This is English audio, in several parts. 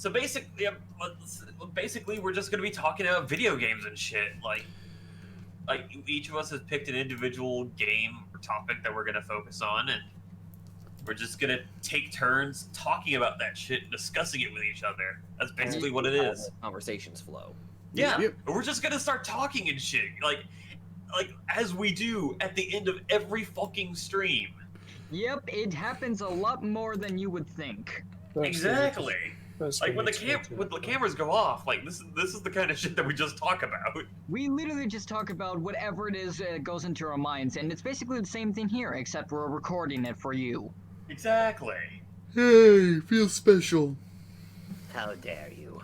basically, we're just gonna be talking about video games and shit. Like each of us has picked an individual game or topic that we're gonna focus on, and we're just gonna take turns talking about that shit and discussing it with each other. That's basically what it is. Conversations flow. Yeah, we're just gonna start talking and shit, like as we do at the end of every fucking stream. Yep, it happens a lot more than you would think. Exactly. Like when the cameras go off, like this is the kind of shit that we just talk about. We literally just talk about whatever it is that goes into our minds, and it's basically the same thing here, except we're recording it for you. Exactly. Hey, feel special. How dare you?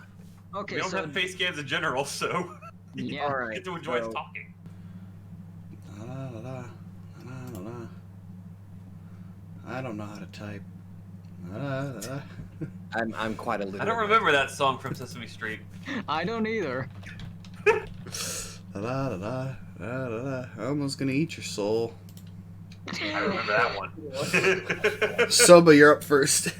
Okay, we don't have face cams in general, so yeah, all right, get to enjoy us talking. I don't know how to type. I'm quite a little. I don't remember that song from Sesame Street. I don't either. Almost gonna eat your soul. I remember that one. Soba, you're up first.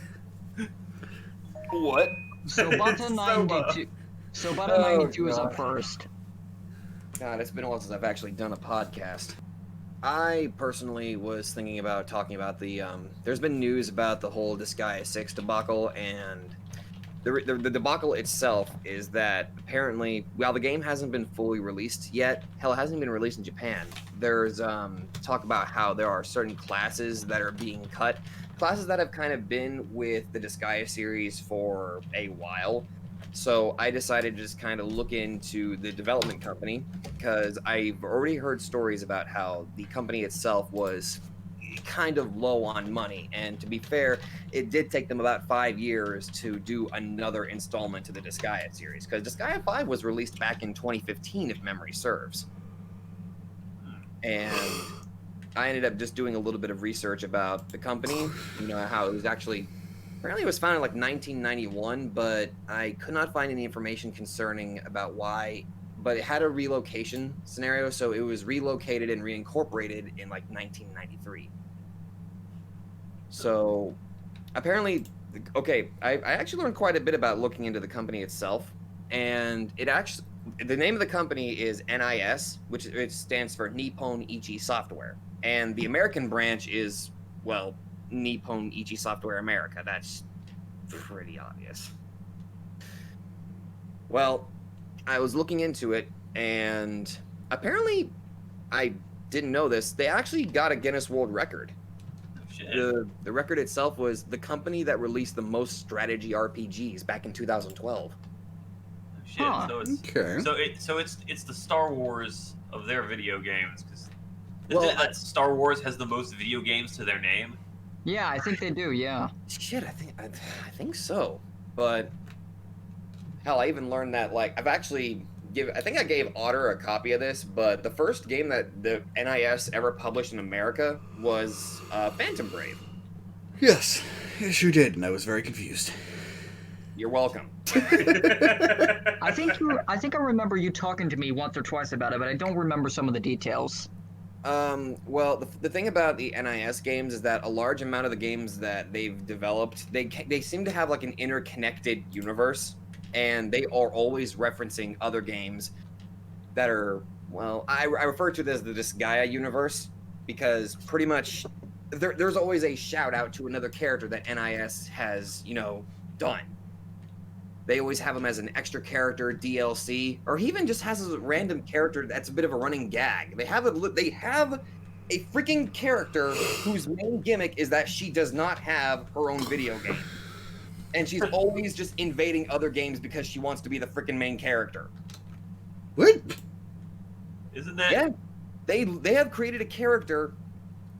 What? Sobata 92. Sobata 92 is up first. God, it's been a while since I've actually done a podcast. I personally was thinking about talking about the, there's been news about the whole Disgaea 6 debacle, and the debacle itself is that apparently, while the game hasn't been fully released yet, hell, it hasn't been released in Japan, there's talk about how there are certain classes that are being cut, classes that have kind of been with the Disgaea series for a while. So I decided to just kind of look into the development company, because I've already heard stories about how the company itself was kind of low on money. And to be fair, it did take them about 5 years to do another installment to the Disgaea series, because Disgaea 5 was released back in 2015, if memory serves. And I ended up just doing a little bit of research about the company, how it was actually... Apparently it was founded in like 1991, but I could not find any information concerning about why, but it had a relocation scenario, so it was relocated and reincorporated in like 1993. So apparently, okay, I actually learned quite a bit about looking into the company itself, and the name of the company is NIS, which it stands for Nippon Ichi Software, and the American branch is, well, Nippon Ichi Software America. That's pretty obvious. Well, I was looking into it, and apparently, I didn't know this, they actually got a Guinness World Record. Oh, shit. The record itself was the company that released the most strategy RPGs back in 2012. Oh, shit. Huh. So it's Okay. it's the Star Wars of their video games, because Well, Star Wars has the most video games to their name. Yeah, I think they do, yeah. Shit, I think so. But hell, I even learned that, like, I think I gave Otter a copy of this, but the first game that the NIS ever published in America was Phantom Brave. Yes, you did, and I was very confused. You're welcome. I think I remember you talking to me once or twice about it, but I don't remember some of the details. Well, the thing about the NIS games is that a large amount of the games that they've developed, they seem to have like an interconnected universe, and they are always referencing other games that are, well, I refer to this as the Disgaea universe, because pretty much there's always a shout out to another character that NIS has, done. They always have him as an extra character, DLC, or he even just has a random character that's a bit of a running gag. They have a freaking character whose main gimmick is that she does not have her own video game. And she's always just invading other games because she wants to be the freaking main character. What? Isn't that? Yeah. They have created a character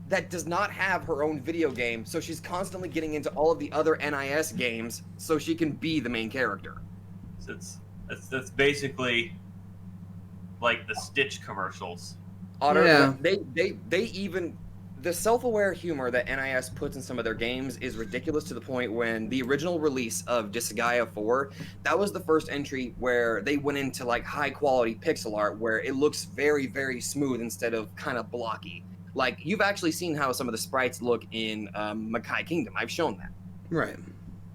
that does not have her own video game, so she's constantly getting into all of the other NIS games so she can be the main character. So that's basically like the Stitch commercials. Otter, Yeah. they even, the self-aware humor that NIS puts in some of their games is ridiculous, to the point when the original release of Disgaea 4, that was the first entry where they went into like high quality pixel art where it looks very, very smooth instead of kind of blocky. Like, you've actually seen how some of the sprites look in Makai Kingdom. I've shown that. Right.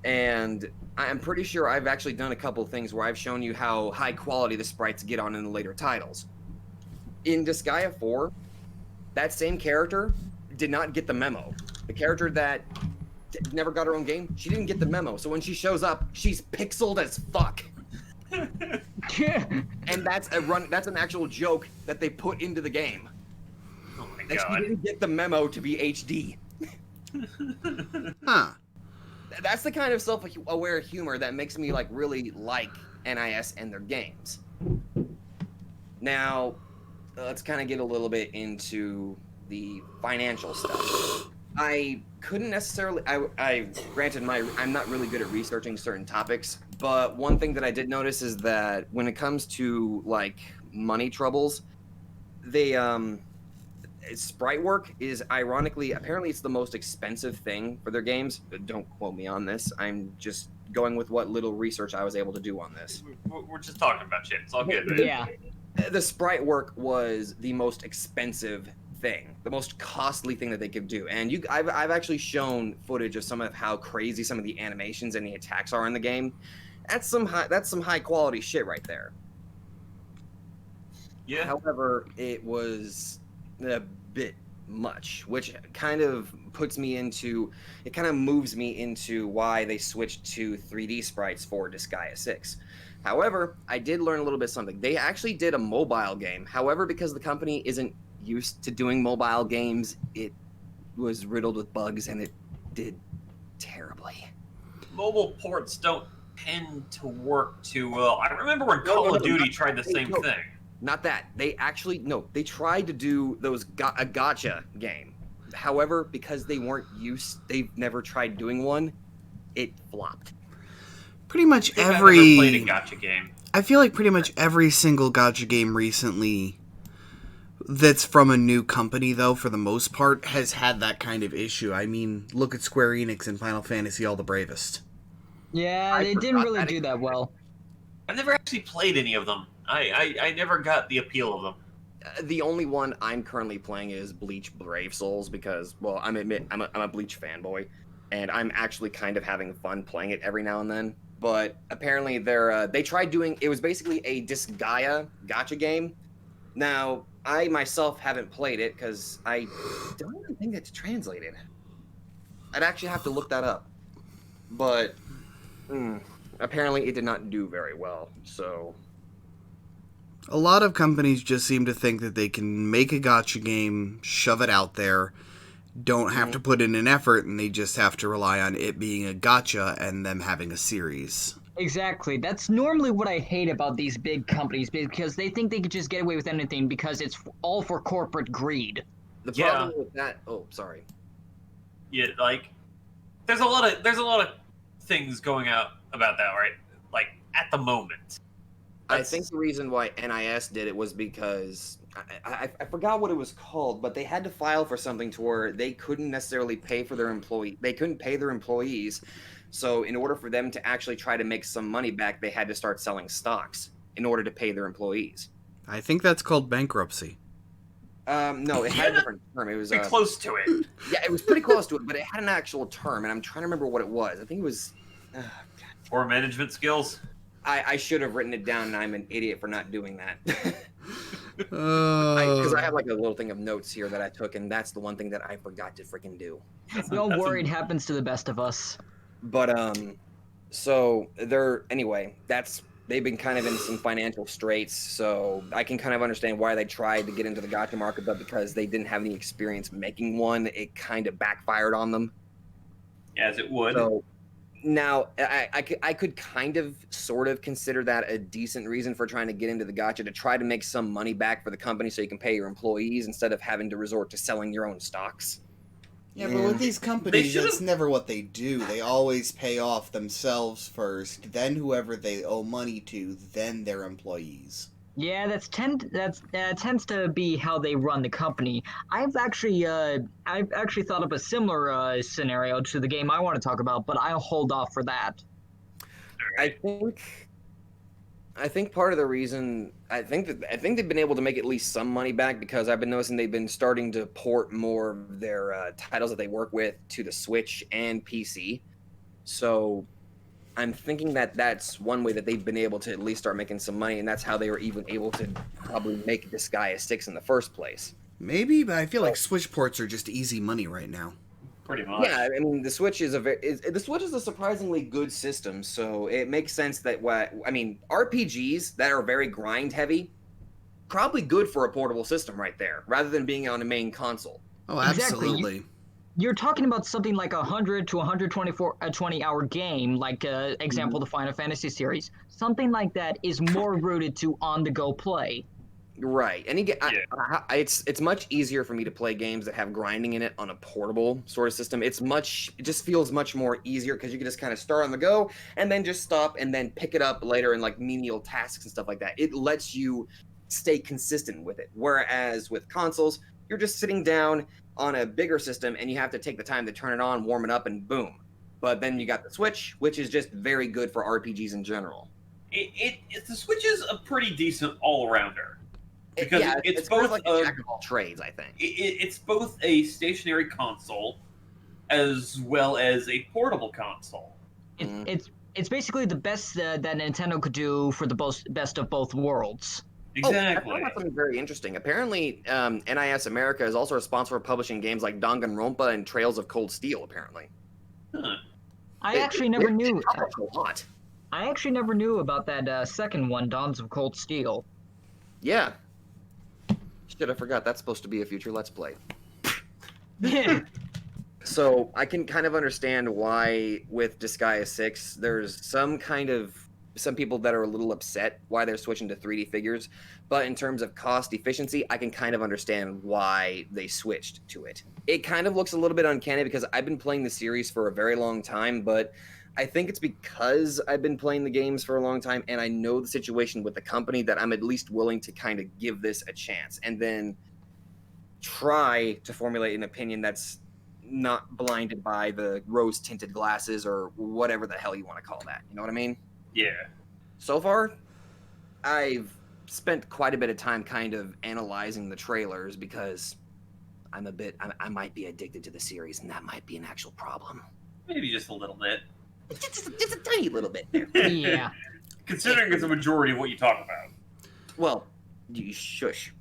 And I'm pretty sure I've actually done a couple of things where I've shown you how high quality the sprites get on in the later titles. In Disgaea 4, that same character did not get the memo. The character that never got her own game, she didn't get the memo. So when she shows up, she's pixeled as fuck. And that's an actual joke that they put into the game. Oh my That god. she didn't get the memo to be HD. Huh. That's the kind of self-aware humor that makes me like really like NIS and their games. Now, let's kind of get a little bit into the financial stuff. I couldn't necessarily. Granted, I'm not really good at researching certain topics, but one thing that I did notice is that when it comes to like money troubles, they sprite work is ironically, apparently it's the most expensive thing for their games. Don't quote me on this. I'm just going with what little research I was able to do on this. We're just talking about shit. It's all good. Man. Yeah. The sprite work was the most expensive thing, the most costly thing that they could do. And I've actually shown footage of some of how crazy some of the animations and the attacks are in the game. That's some high quality shit right there. Yeah. However, it was a bit much, which kind of moves me into why they switched to 3D sprites for Disgaea 6. However, I did learn a little bit something. They actually did a mobile game. However, because the company isn't used to doing mobile games, it was riddled with bugs and it did terribly. Mobile ports don't tend to work too well. I remember when Call of Duty tried the same thing. Not that. They tried to do a gacha game. However, because they've never tried doing one, it flopped. Pretty much I've never played a gacha game. I feel like pretty much every single gacha game recently that's from a new company, though, for the most part, has had that kind of issue. I mean, look at Square Enix and Final Fantasy All the Bravest. Yeah, they didn't really do that well. I've never actually played any of them. I never got the appeal of them. The only one I'm currently playing is Bleach Brave Souls because, well, I'm a Bleach fanboy, and I'm actually kind of having fun playing it every now and then. But apparently they tried doing, it was basically a Disgaea gacha game. Now, I myself haven't played it because I don't even think it's translated. I'd actually have to look that up. But apparently it did not do very well, so... A lot of companies just seem to think that they can make a gacha game, shove it out there, don't have to put in an effort, and they just have to rely on it being a gacha and them having a series. Exactly. That's normally what I hate about these big companies, because they think they could just get away with anything because it's all for corporate greed. The problem with that... Oh, sorry. Yeah, like there's a lot of things going out about that, right? Like at the moment. I think the reason why NIS did it was because I forgot what it was called, but they had to file for something to where they couldn't necessarily pay for their employee. They couldn't pay their employees, so in order for them to actually try to make some money back, they had to start selling stocks in order to pay their employees. I think that's called bankruptcy. No, it had a different term. It was pretty close to it. Yeah, it was pretty close to it, but it had an actual term, and I'm trying to remember what it was. I think it was. Poor management skills. I should have written it down, and I'm an idiot for not doing that. Oh. Because I have like a little thing of notes here that I took, and that's the one thing that I forgot to freaking do. Don't worry, it happens to the best of us. But so they've been kind of in some financial straits, so I can kind of understand why they tried to get into the gacha market, but because they didn't have any experience making one, it kind of backfired on them. As it would. So now I could kind of sort of consider that a decent reason for trying to get into the gacha, to try to make some money back for the company so you can pay your employees instead of having to resort to selling your own stocks. Yeah, but with these companies, should've- that's never what they do. They always pay off themselves first, then whoever they owe money to, then their employees. Yeah, that tends to be how they run the company. I've actually thought of a similar scenario to the game I want to talk about, but I'll hold off for that. I think part of the reason I think they've been able to make at least some money back because I've been noticing they've been starting to port more of their titles that they work with to the Switch and PC. So I'm thinking that that's one way that they've been able to at least start making some money, and that's how they were even able to probably make Disgaea 6 in the first place. Maybe, but I feel like Switch ports are just easy money right now. Pretty much. Yeah, I mean, the Switch is a surprisingly good system, so it makes sense that RPGs that are very grind heavy, probably good for a portable system right there, rather than being on a main console. Oh, Exactly. absolutely. You're talking about something like 100 to 120-hour game, like example the Final Fantasy series. Something like that is more rooted to on-the-go play. Right, and it's much easier for me to play games that have grinding in it on a portable sort of system. It just feels much more easier because you can just kind of start on the go and then just stop and then pick it up later in like menial tasks and stuff like that. It lets you stay consistent with it. Whereas with consoles, you're just sitting down on a bigger system and you have to take the time to turn it on, warm it up, and boom. But then you got the Switch, which is just very good for RPGs in general. The Switch is a pretty decent all-arounder. Because it's both kind of like a jack of all trades, I think. It's both a stationary console as well as a portable console. It's basically the best that Nintendo could do for the best of both worlds. Exactly. I found something very interesting. Apparently, NIS America is also responsible for publishing games like Danganronpa and Trails of Cold Steel, apparently. Huh. I actually never knew. A lot. I actually never knew about that second one, Dawns of Cold Steel. Yeah. Shit, I forgot. That's supposed to be a future Let's Play. So I can kind of understand why with Disgaea 6, there's some people that are a little upset why they're switching to 3D figures. But in terms of cost efficiency, I can kind of understand why they switched to it. It kind of looks a little bit uncanny because I've been playing the series for a very long time, but I think it's because I've been playing the games for a long time and I know the situation with the company that I'm at least willing to kind of give this a chance and then try to formulate an opinion that's not blinded by the rose-tinted glasses or whatever the hell you want to call that. You know what I mean? Yeah. So far, I've spent quite a bit of time kind of analyzing the trailers because I might be addicted to the series and that might be an actual problem. Maybe just a little bit. Just a tiny little bit there. Yeah. Considering it's a majority of what you talk about. Well, you shush.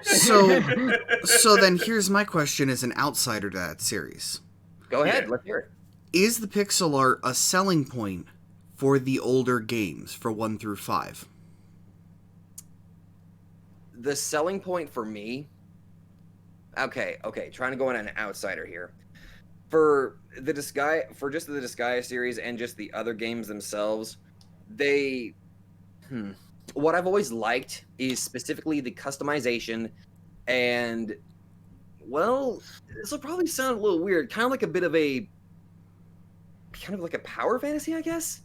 So then here's my question as an outsider to that series. Go ahead, let's hear it. Is the pixel art a selling point for the older games, for 1 through 5? The selling point for me... Okay, trying to go on an outsider here. For the Disgaea series and just the other games themselves, what I've always liked is specifically the customization and, well, this will probably sound a little weird, kind of like a power fantasy, I guess?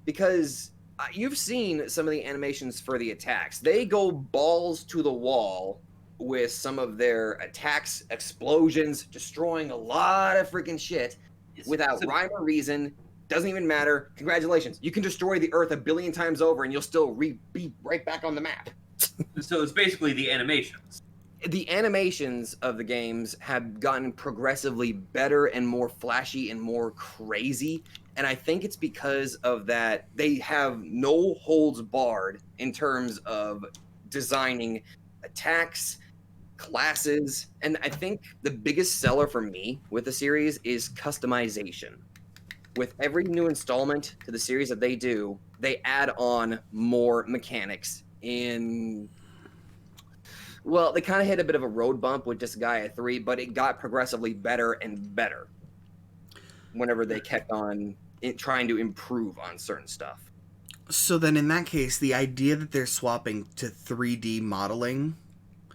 Because you've seen some of the animations for the attacks. They go balls to the wall with some of their attacks, explosions, destroying a lot of freaking shit without rhyme or reason. Doesn't even matter. Congratulations. You can destroy the Earth 1 billion times over and you'll still be right back on the map. So it's basically the animations. The animations of the games have gotten progressively better and more flashy and more crazy. And I think it's because of that. They have no holds barred in terms of designing attacks, classes, and I think the biggest seller for me with the series is customization. With every new installment to the series that they do, they add on more mechanics well, they kind of hit a bit of a road bump with Disgaea 3, but it got progressively better and better whenever they kept on trying to improve on certain stuff. So then in that case, the idea that they're swapping to 3D modeling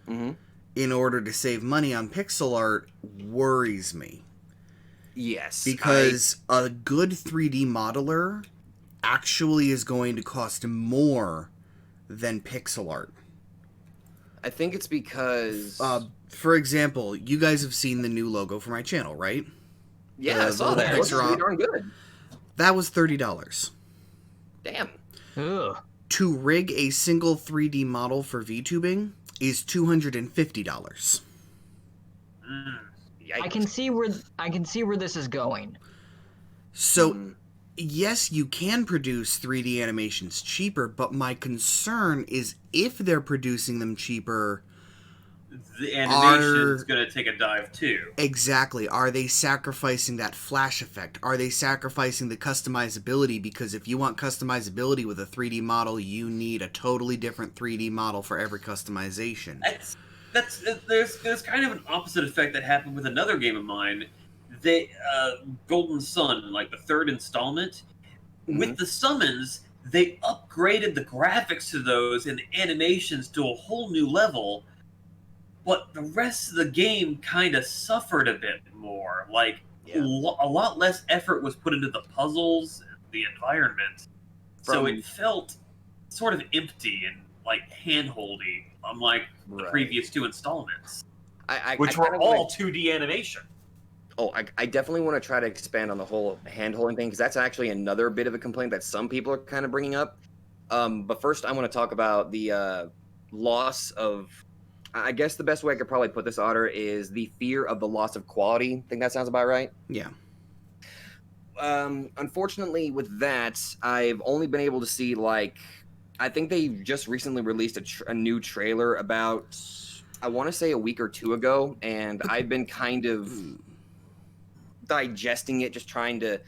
in order to save money on pixel art worries me. Yes. Because a good 3D modeler actually is going to cost more than pixel art. I think it's because... for example, you guys have seen the new logo for my channel, right? Yeah, I saw that. It looks pretty darn good. That was $30. Damn. Ugh. To rig a single 3D model for VTubing is $250. Yikes. I can see where this is going. So yes, you can produce 3D animations cheaper, but my concern is if they're producing them cheaper, the animation's going to take a dive too. Exactly. Are they sacrificing that flash effect? Are they sacrificing the customizability? Because if you want customizability with a 3D model, you need a totally different 3D model for every customization. There's kind of an opposite effect that happened with another game of mine. Golden Sun, like the third installment, with the summons, they upgraded the graphics to those and the animations to a whole new level. But the rest of the game kind of suffered a bit more. Like, a lot less effort was put into the puzzles and the environment. So it felt sort of empty and, like, hand-holdy, unlike the previous two installments. Which were all 2D animation. Oh, I definitely want to try to expand on the whole hand-holding thing, because that's actually another bit of a complaint that some people are kind of bringing up. But first, I want to talk about the loss of... I guess the best way I could probably put this, Otter, is the fear of the loss of quality. Think that sounds about right? Yeah. Unfortunately, with that, I've only been able to see, like... I think they just recently released a new trailer about, I want to say a week or two ago, and I've been kind of digesting it, just trying to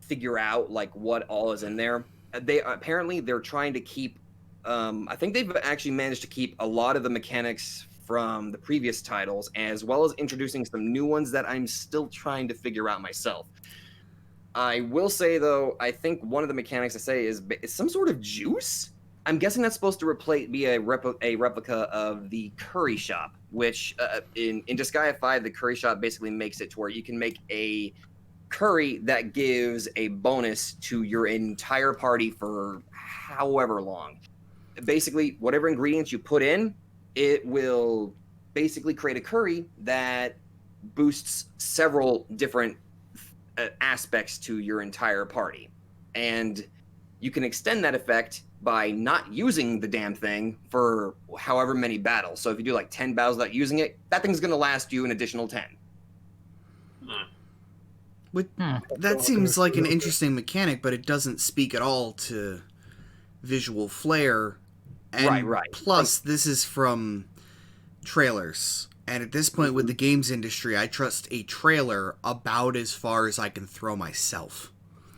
figure out, like, what all is in there. They're trying to keep... I think they've actually managed to keep a lot of the mechanics from the previous titles, as well as introducing some new ones that I'm still trying to figure out myself. I will say, though, I think one of the mechanics I say is some sort of juice? I'm guessing that's supposed to be a replica of the curry shop, which in Disgaea 5, the curry shop basically makes it to where you can make a curry that gives a bonus to your entire party for however long. Basically, whatever ingredients you put in, it will basically create a curry that boosts several different aspects to your entire party. And you can extend that effect by not using the damn thing for however many battles. So if you do like 10 battles without using it, that thing's going to last you an additional 10. That seems like an interesting mechanic, but it doesn't speak at all to visual flair. And right. Plus, this is from trailers. And at this point with the games industry, I trust a trailer about as far as I can throw myself.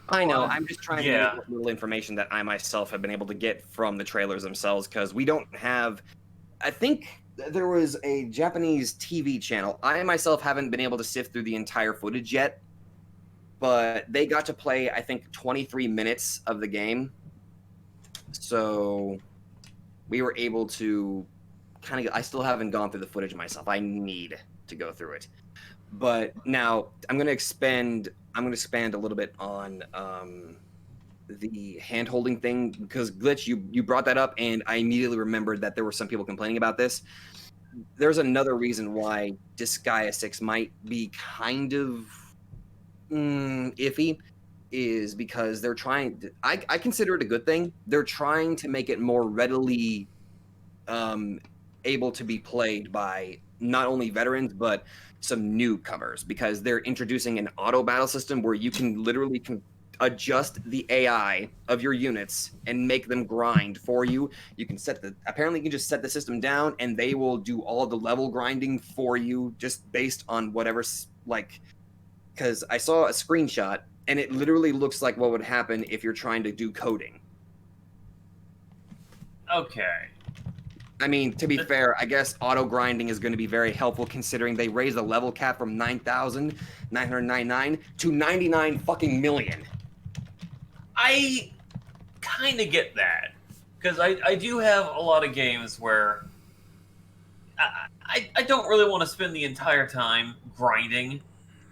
I know. I'm just trying to get little information that I myself have been able to get from the trailers themselves, because we don't have... I think there was a Japanese TV channel. I myself haven't been able to sift through the entire footage yet, but they got to play, I think, 23 minutes of the game. So we were able to kind of... I still haven't gone through the footage myself. I need to go through it. But now I'm going to expand a little bit on the hand-holding thing, because Glitch, you brought that up, and I immediately remembered that there were some people complaining about this. There's another reason why Disgaea 6 might be kind of iffy, is because they're trying to, I consider it a good thing. They're trying to make it more readily able to be played by not only veterans, but some newcomers, because they're introducing an auto battle system where you can literally adjust the AI of your units and make them grind for you. You can apparently you can just set the system down and they will do all the level grinding for you, just based on whatever's like, because I saw a screenshot and it literally looks like what would happen if you're trying to do coding. Okay. I mean, to be fair, I guess auto grinding is going to be very helpful, considering they raised the level cap from 9,999 to 99 fucking million. I kind of get that, because I do have a lot of games where I don't really want to spend the entire time grinding.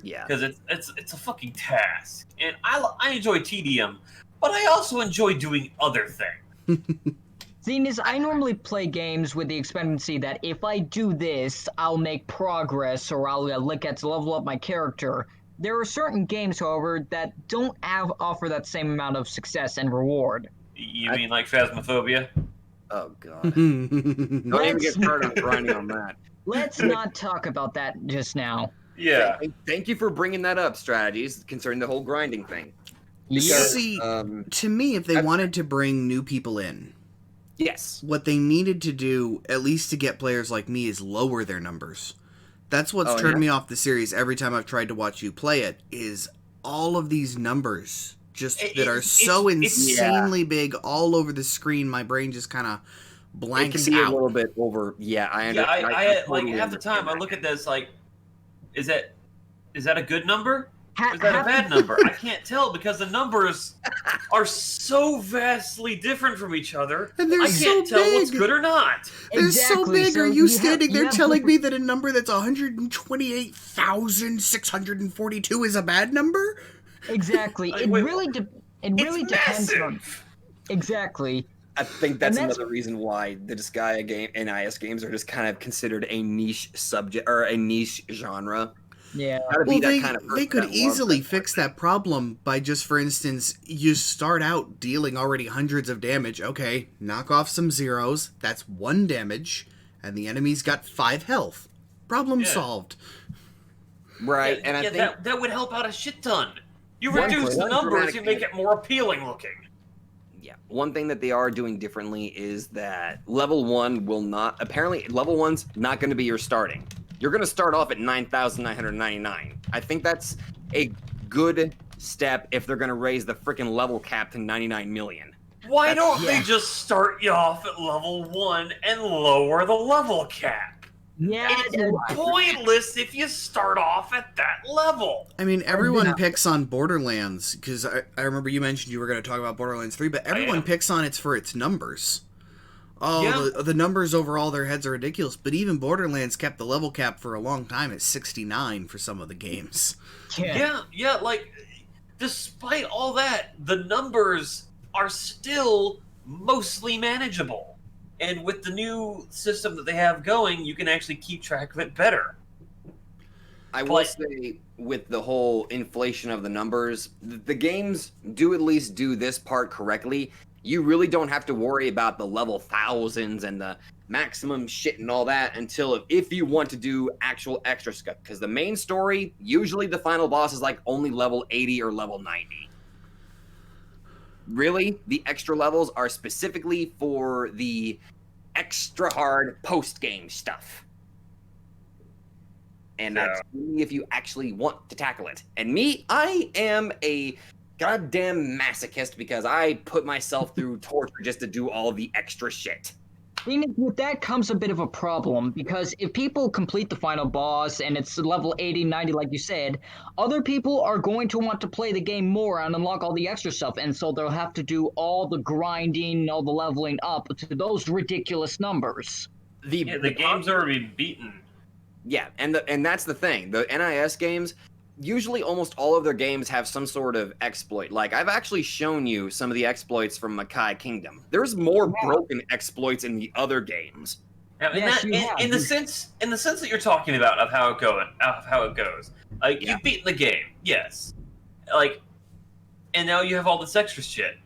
Yeah. Because it's a fucking task, and I enjoy tedium, but I also enjoy doing other things. Thing is, I normally play games with the expectancy that if I do this, I'll make progress, or I'll get to level up my character. There are certain games, however, that don't offer that same amount of success and reward. You mean like Phasmophobia? Oh, God. Don't even get started on grinding on that. Let's not talk about that just now. Yeah. Thank you for bringing that up, Strategies, concerning the whole grinding thing. Because, See, to me, if they wanted to bring new people in, yes, what they needed to do, at least to get players like me, is lower their numbers. That's what's turned me off the series every time I've tried to watch you play it, is all of these numbers that are so insanely big all over the screen, my brain just kind of blanks it can be out. a little bit over. Yeah, I understand. I totally like half the time I look at this like, is that a good number? Or is that a bad number? I can't tell because the numbers are so vastly different from each other. And they're I so can't tell what's big. good or not. They're so big. Are you standing there telling different... me that a number that's 128,642 is a bad number? Exactly. It really depends on. Exactly. I think that's another reason why the Disgaea game and NIS games are just kind of considered a niche subject or a niche genre. Yeah. Well, they could easily fix that problem by just, for instance, you start out dealing already hundreds of damage. Okay, knock off some zeros. That's 1 damage, and the enemy's got 5 health. Problem solved. Right, and I think that would help out a shit ton. You reduce the numbers, you make it more appealing looking. Yeah, one thing that they are doing differently is that level 1 will not. Apparently, level 1's not going to be your starting. You're going to start off at 9,999. I think that's a good step if they're going to raise the freaking level cap to 99 million. Why don't they just start you off at level 1 and lower the level cap? Yeah, it's pointless if you start off at that level. I mean, everyone picks on Borderlands, because I remember you mentioned you were going to talk about Borderlands 3, but everyone picks on it for its numbers. Oh, the numbers over all their heads are ridiculous, but even Borderlands kept the level cap for a long time at 69 for some of the games. Yeah, like, despite all that, the numbers are still mostly manageable. And with the new system that they have going, you can actually keep track of it better. I will say, with the whole inflation of the numbers, the games do at least do this part correctly. You really don't have to worry about the level thousands and the maximum shit and all that until if you want to do actual extra stuff. Because the main story, usually the final boss is like only level 80 or level 90. Really, the extra levels are specifically for the extra hard post-game stuff. And that's only if you actually want to tackle it. And me, I am a goddamn masochist because I put myself through torture just to do all the extra shit. With that comes a bit of a problem, because if people complete the final boss and it's level 80, 90, like you said, other people are going to want to play the game more and unlock all the extra stuff, and so they'll have to do all the grinding, all the leveling up to those ridiculous numbers. The game's already beaten. Yeah, and that's the thing. The NIS games, usually almost all of their games have some sort of exploit. Like, I've actually shown you some of the exploits from Makai Kingdom. There's more broken exploits in the other games. In the sense that you're talking about of how it goes. Like, you've beaten the game, yes. Like, and now you have all this extra shit.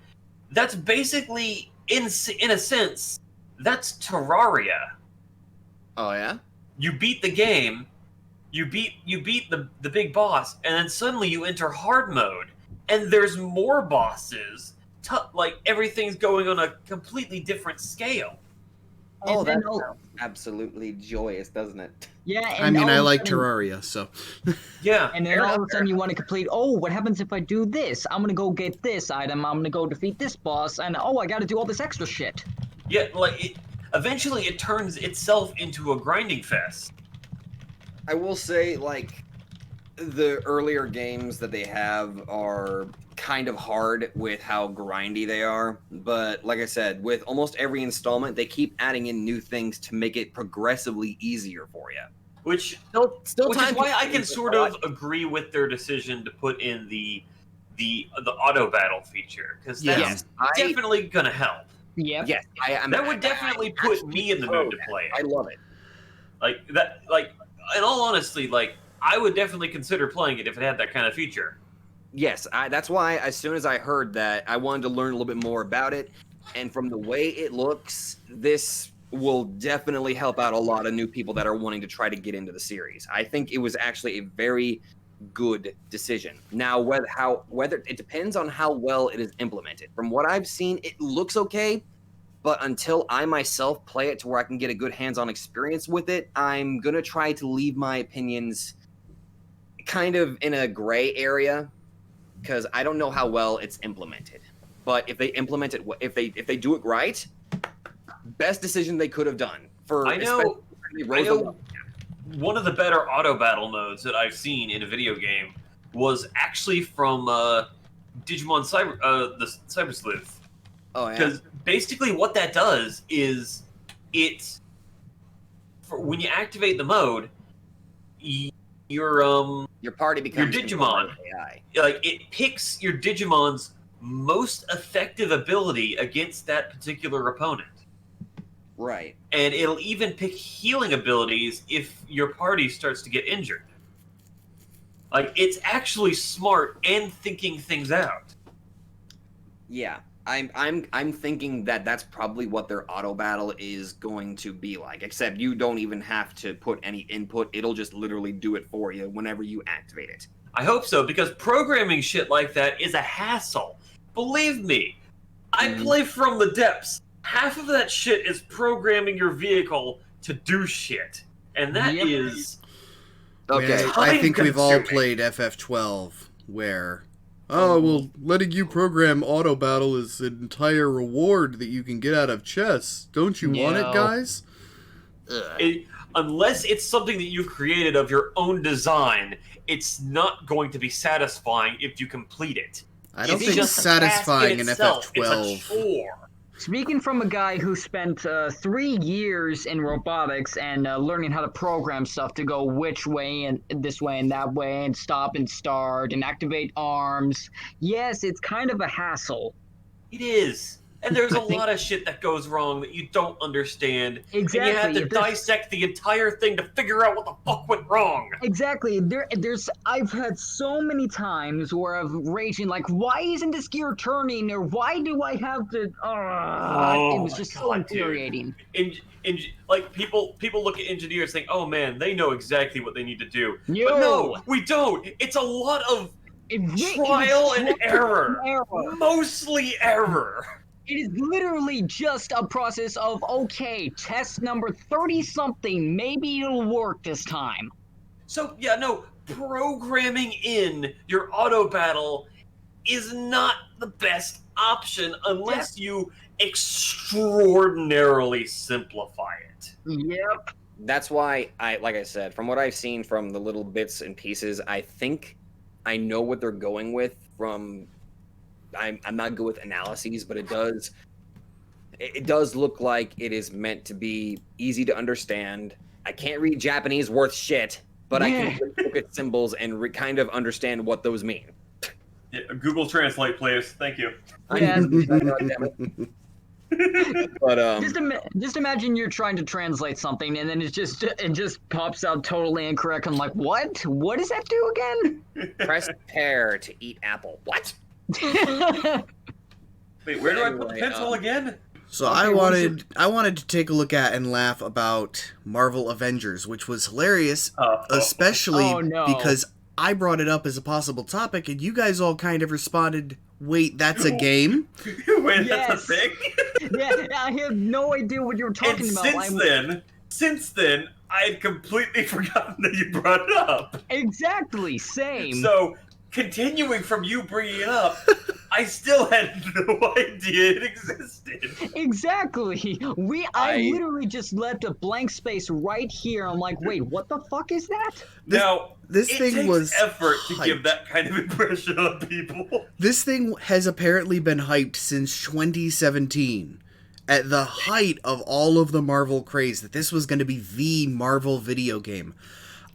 That's basically, in a sense, that's Terraria. Oh, yeah? You beat the game, you beat the big boss, and then suddenly you enter hard mode, and there's more bosses. Like, everything's going on a completely different scale. Oh, that sounds absolutely joyous, doesn't it? Yeah, and I like Terraria, so. Yeah. And then all of a sudden you want to complete, what happens if I do this? I'm going to go get this item, I'm going to go defeat this boss, and I got to do all this extra shit. Yeah, like, eventually it turns itself into a grinding fest. I will say, like, the earlier games that they have are kind of hard with how grindy they are. But like I said, with almost every installment, they keep adding in new things to make it progressively easier for you. Which is why I can sort of agree with their decision to put in the auto battle feature, because that's definitely gonna help. Yeah. Yes, that would definitely put me in the mood to play it. I love it. Like that. Like, in all honesty, like, I would definitely consider playing it if it had that kind of feature. Yes, that's why as soon as I heard that, I wanted to learn a little bit more about it. And from the way it looks, this will definitely help out a lot of new people that are wanting to try to get into the series. I think it was actually a very good decision. Now, whether it depends on how well it is implemented. From what I've seen, it looks okay, but until I myself play it to where I can get a good hands-on experience with it, I'm gonna try to leave my opinions kind of in a gray area because I don't know how well it's implemented. But if they implement it, if they do it right, best decision they could have done. I know one of the better auto battle modes that I've seen in a video game was actually from Digimon the Cyber Sleuth. Oh, yeah. Because basically what that does is when you activate the mode, your party becomes your Digimon. AI. Like it picks your Digimon's most effective ability against that particular opponent. Right. And it'll even pick healing abilities if your party starts to get injured. Like, it's actually smart and thinking things out. Yeah. I'm thinking that that's probably what their auto battle is going to be like, except you don't even have to put any input. It'll just literally do it for you whenever you activate it. I hope so, because programming shit like that is a hassle. Believe me, I play From the Depths. Half of that shit is programming your vehicle to do shit. And that is... Okay. I think we've all time-consuming. played FF12, where... Oh, well, letting you program auto battle is an entire reward that you can get out of chess. Don't you want it, guys? Unless it's something that you've created of your own design, it's not going to be satisfying if you complete it. I don't It's think just a satisfying task in itself. FF12. It's a chore. Speaking from a guy who spent 3 years in robotics and learning how to program stuff to go which way and this way and that way and stop and start and activate arms, yes, it's kind of a hassle. It is. And there's a lot of shit that goes wrong that you don't understand. Exactly. And you have to dissect the entire thing to figure out what the fuck went wrong. Exactly. I've had so many times where I've raging like, why isn't this gear turning, or why do I have to? It was just so infuriating. Like people look at engineers think, oh man, they know exactly what they need to do. No. But no, we don't. It's a lot of trial and error. Mostly error. It is literally just a process of, okay, test number 30-something, maybe it'll work this time. So, yeah, no, programming in your auto battle is not the best option unless you extraordinarily simplify it. Yep. That's why like I said, from what I've seen from the little bits and pieces, I think I know what they're going with from... I'm not good with analyses, but it does look like it is meant to be easy to understand. I can't read Japanese worth shit, but I can look at symbols and kind of understand what those mean. Yeah, Google Translate, please. Thank you. Yeah. But just imagine you're trying to translate something and then it just pops out totally incorrect. I'm like, what? What does that do again? press pear to eat apple. What? Wait, where do I put the pencil again? So I wanted to take a look at and laugh about Marvel Avengers, which was hilarious, especially because I brought it up as a possible topic, and you guys all kind of responded, "Wait, that's a game?" Wait, that's a thing? Yeah, I have no idea what you were talking about. Since then, I had completely forgotten that you brought it up. Exactly, same. So, continuing from you bringing it up, I still had no idea it existed. Exactly. I literally just left a blank space right here. I'm like, wait, what the fuck is that? This it thing takes was effort to hyped. give that kind of impression on people. This thing has apparently been hyped since 2017. At the height of all of the Marvel craze, that this was going to be the Marvel video game.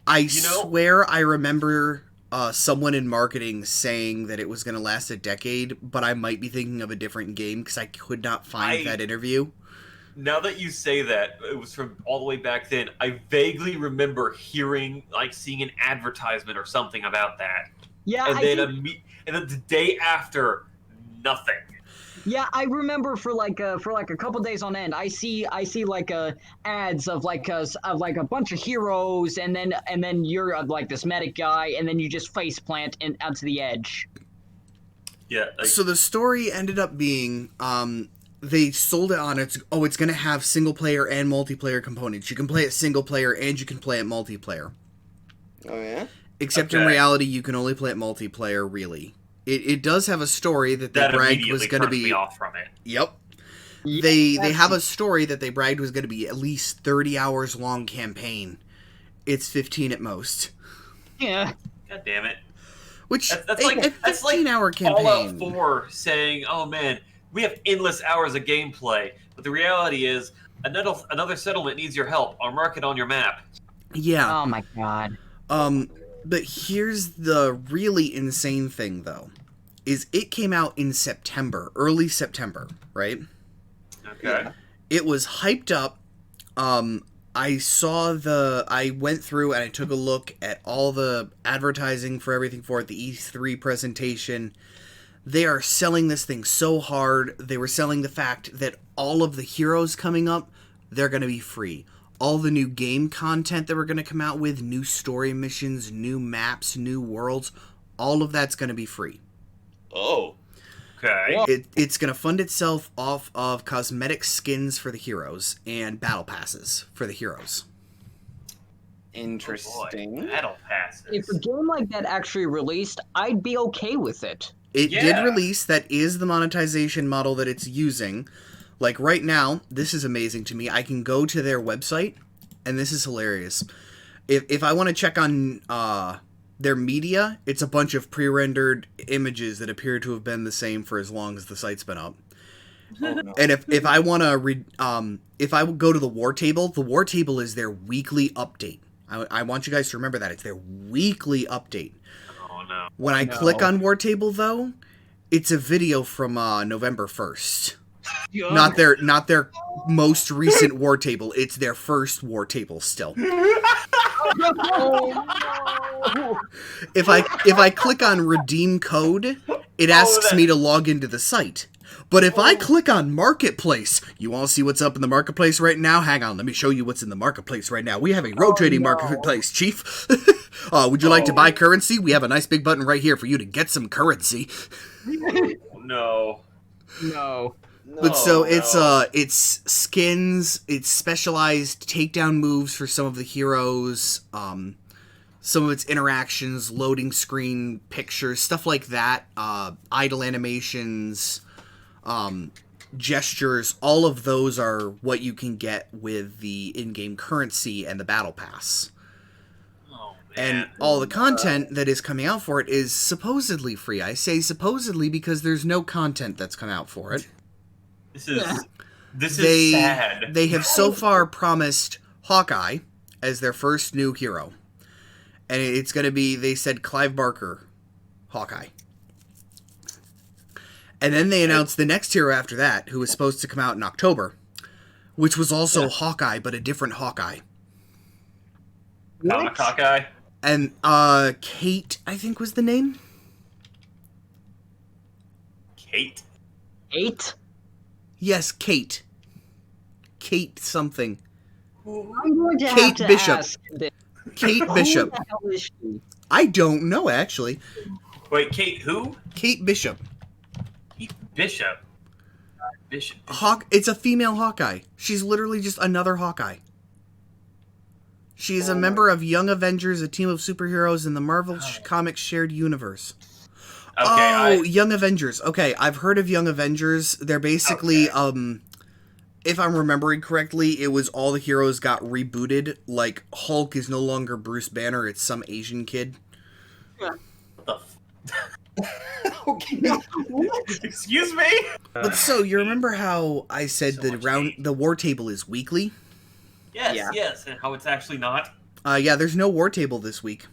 I swear I remember someone in marketing saying that it was going to last a decade, but I might be thinking of a different game because I could not find that interview. Now that you say that, it was from all the way back then, I vaguely remember seeing an advertisement or something about that. Yeah, and then the day after, nothing. Yeah, I remember for like a couple days on end, I see like ads of like a bunch of heroes, and then you're like this medic guy, and then you just face plant onto the edge. Yeah. So the story ended up being, they sold it on it's going to have single player and multiplayer components. You can play it single player and you can play it multiplayer. Oh yeah. Except in reality, you can only play it multiplayer. Really, it does have a story that they bragged was going to be. Me off from it. Yep. They have a story that they bragged was going to be at least 30 hours long campaign. It's 15 at most. Yeah. God damn it. Which that's like a 15-hour campaign. Fallout 4 saying, "Oh man, we have endless hours of gameplay," but the reality is another settlement needs your help. I'll mark it on your map. Yeah. Oh my god. But here's the really insane thing, though, is it came out in September, early September, right? Okay. It was hyped up. I went through and I took a look at all the advertising for everything for it, the E3 presentation. They are selling this thing so hard. They were selling the fact that all of the heroes coming up, they're going to be free. All the new game content that we're going to come out with, new story missions, new maps, new worlds, all of that's going to be free. Oh. Okay. It's going to fund itself off of cosmetic skins for the heroes and battle passes for the heroes. Interesting. Oh boy, battle passes. If a game like that actually released, I'd be okay with it. It did release. That is the monetization model that it's using. Like right now, this is amazing to me. I can go to their website, and this is hilarious. If I want to check on their media, it's a bunch of pre-rendered images that appear to have been the same for as long as the site's been up. Oh, no. And if I want to if I go to the war table is their weekly update. I want you guys to remember that it's their weekly update. Oh no. When I click on war table, though, it's a video from November 1st. Not their most recent war table. It's their first war table still. If I click on redeem code, it asks me to log into the site. But if I click on marketplace, you want to see what's up in the marketplace right now? Hang on, let me show you what's in the marketplace right now. We have a rotating marketplace, Chief. Would you like to buy currency? We have a nice big button right here for you to get some currency. No. No. But so it's skins, it's specialized takedown moves for some of the heroes, some of its interactions, loading screen pictures, stuff like that, idle animations, gestures, all of those are what you can get with the in-game currency and the battle pass. Oh, man. And all the content that is coming out for it is supposedly free. I say supposedly because there's no content that's come out for it. This is sad. They have so far promised Hawkeye as their first new hero. And it's going to be, they said, Clive Barker, Hawkeye. And then they announced the next hero after that, who was supposed to come out in October, which was also Hawkeye, but a different Hawkeye. Comic Hawkeye? And Kate, I think was the name. Kate? 8? Yes, Kate. Kate something. I'm going to Kate have to Bishop. ask this. Kate Bishop. Who the hell is she? I don't know, actually. Wait, Kate who? Kate Bishop. Kate Bishop. Bishop. It's a female Hawkeye. She's literally just another Hawkeye. She is a member of Young Avengers, a team of superheroes in the Marvel Comics shared universe. Okay, Young Avengers. Okay, I've heard of Young Avengers. They're basically, if I'm remembering correctly, it was all the heroes got rebooted. Like, Hulk is no longer Bruce Banner, it's some Asian kid. Okay. Excuse me? But so, you remember how I said the war table is weekly? Yes, and how it's actually not? Yeah, there's no war table this week.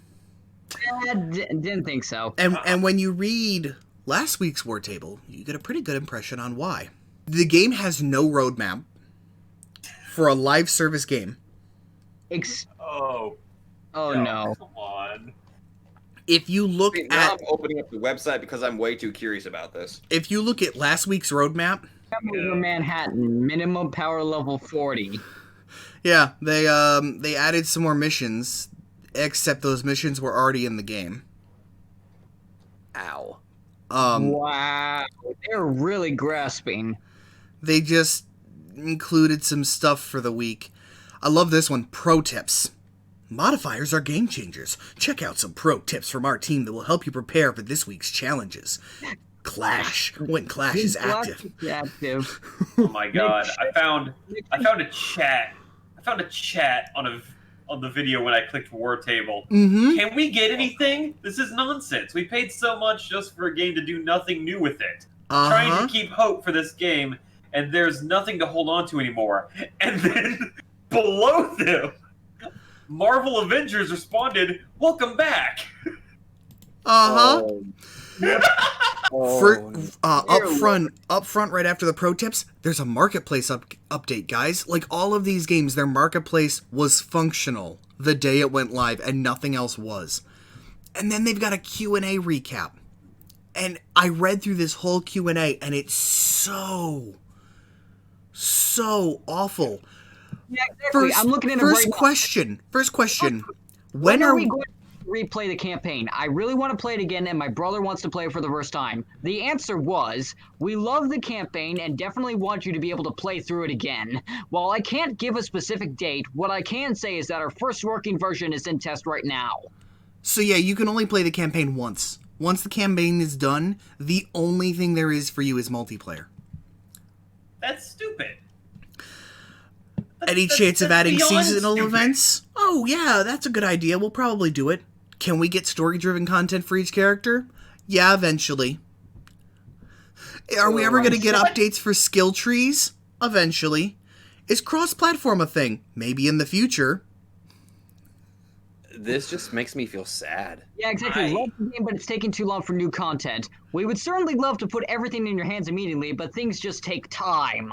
Didn't think so. And when you read last week's war table, you get a pretty good impression on why. The game has no roadmap for a live service game. Oh no. Come on. If you look See, now at I'm opening up the website because I'm way too curious about this. if you look at last week's roadmap, Over Manhattan, minimum power level 40. yeah, they added some more missions, except those missions were already in the game. Ow. Wow, they're really grasping. They just included some stuff for the week. I love this one. Pro tips. Modifiers are game changers. Check out some pro tips from our team that will help you prepare for this week's challenges. Clash, when Clash is active. Oh my god! I found a chat. I found a chat on the video when I clicked War Table. Mm-hmm. Can we get anything? This is nonsense. We paid so much just for a game to do nothing new with it. Trying to keep hope for this game, and there's nothing to hold on to anymore. And then below them, Marvel Avengers responded, "Welcome back." Oh. Up front, right after the pro tips, there's a marketplace update, guys. Like all of these games, their marketplace was functional the day it went live, and nothing else was. And then they've got a Q&A recap. And I read through this whole Q&A, and it's so awful. Yeah, exactly. I'm looking at it right now. First question. When are we going to replay the campaign? I really want to play it again, and my brother wants to play it for the first time. The answer was, we love the campaign and definitely want you to be able to play through it again. While I can't give a specific date, what I can say is that our first working version is in test right now. So yeah, you can only play the campaign once. Once the campaign is done, the only thing there is for you is multiplayer. That's stupid. Any chance of adding beyond seasonal stupid. events? Oh yeah, that's a good idea. We'll probably do it. Can we get story-driven content for each character? Yeah, eventually. Are we ever going to get updates for skill trees? Eventually. Is cross-platform a thing? Maybe in the future. This just makes me feel sad. Yeah, exactly. Love the game, but it's taking too long for new content. We would certainly love to put everything in your hands immediately, but things just take time.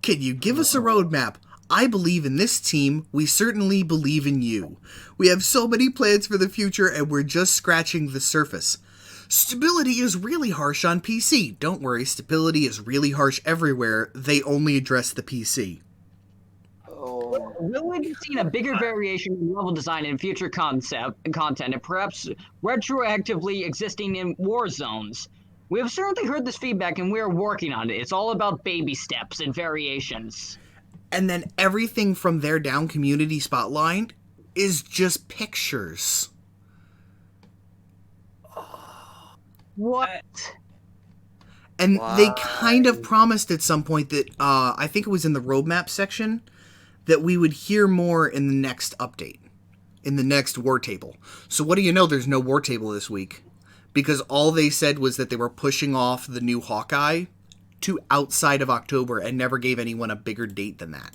Can you give us a roadmap? I believe in this team. We certainly believe in you. We have so many plans for the future, and we're just scratching the surface. Stability is really harsh on PC. Don't worry, stability is really harsh everywhere. They only address the PC. Oh. Will we be seeing a bigger variation in level design in future content, and perhaps retroactively existing in war zones? We have certainly heard this feedback, and we are working on it. It's all about baby steps and variations. And then everything from their down community spotlight is just pictures. What? And they kind of promised at some point that, I think it was in the roadmap section, that we would hear more in the next update, in the next war table. So what do you know, there's no war table this week. Because all they said was that they were pushing off the new Hawkeye to outside of October and never gave anyone a bigger date than that.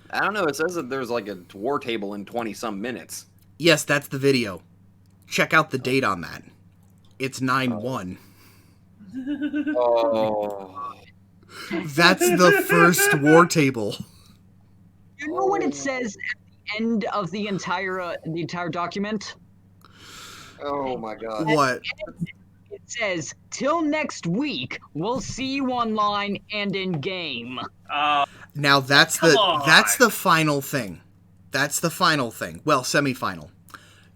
I don't know. It says that there's like a war table in 20-some minutes. Yes, that's the video. Check out the date on that. It's 9/1. Oh. That's the first war table. You know what it says at the end of the entire document? Oh my god. What? It says, "Till next week, we'll see you online and in game." Now that's the final thing. That's the final thing. Well, semifinal.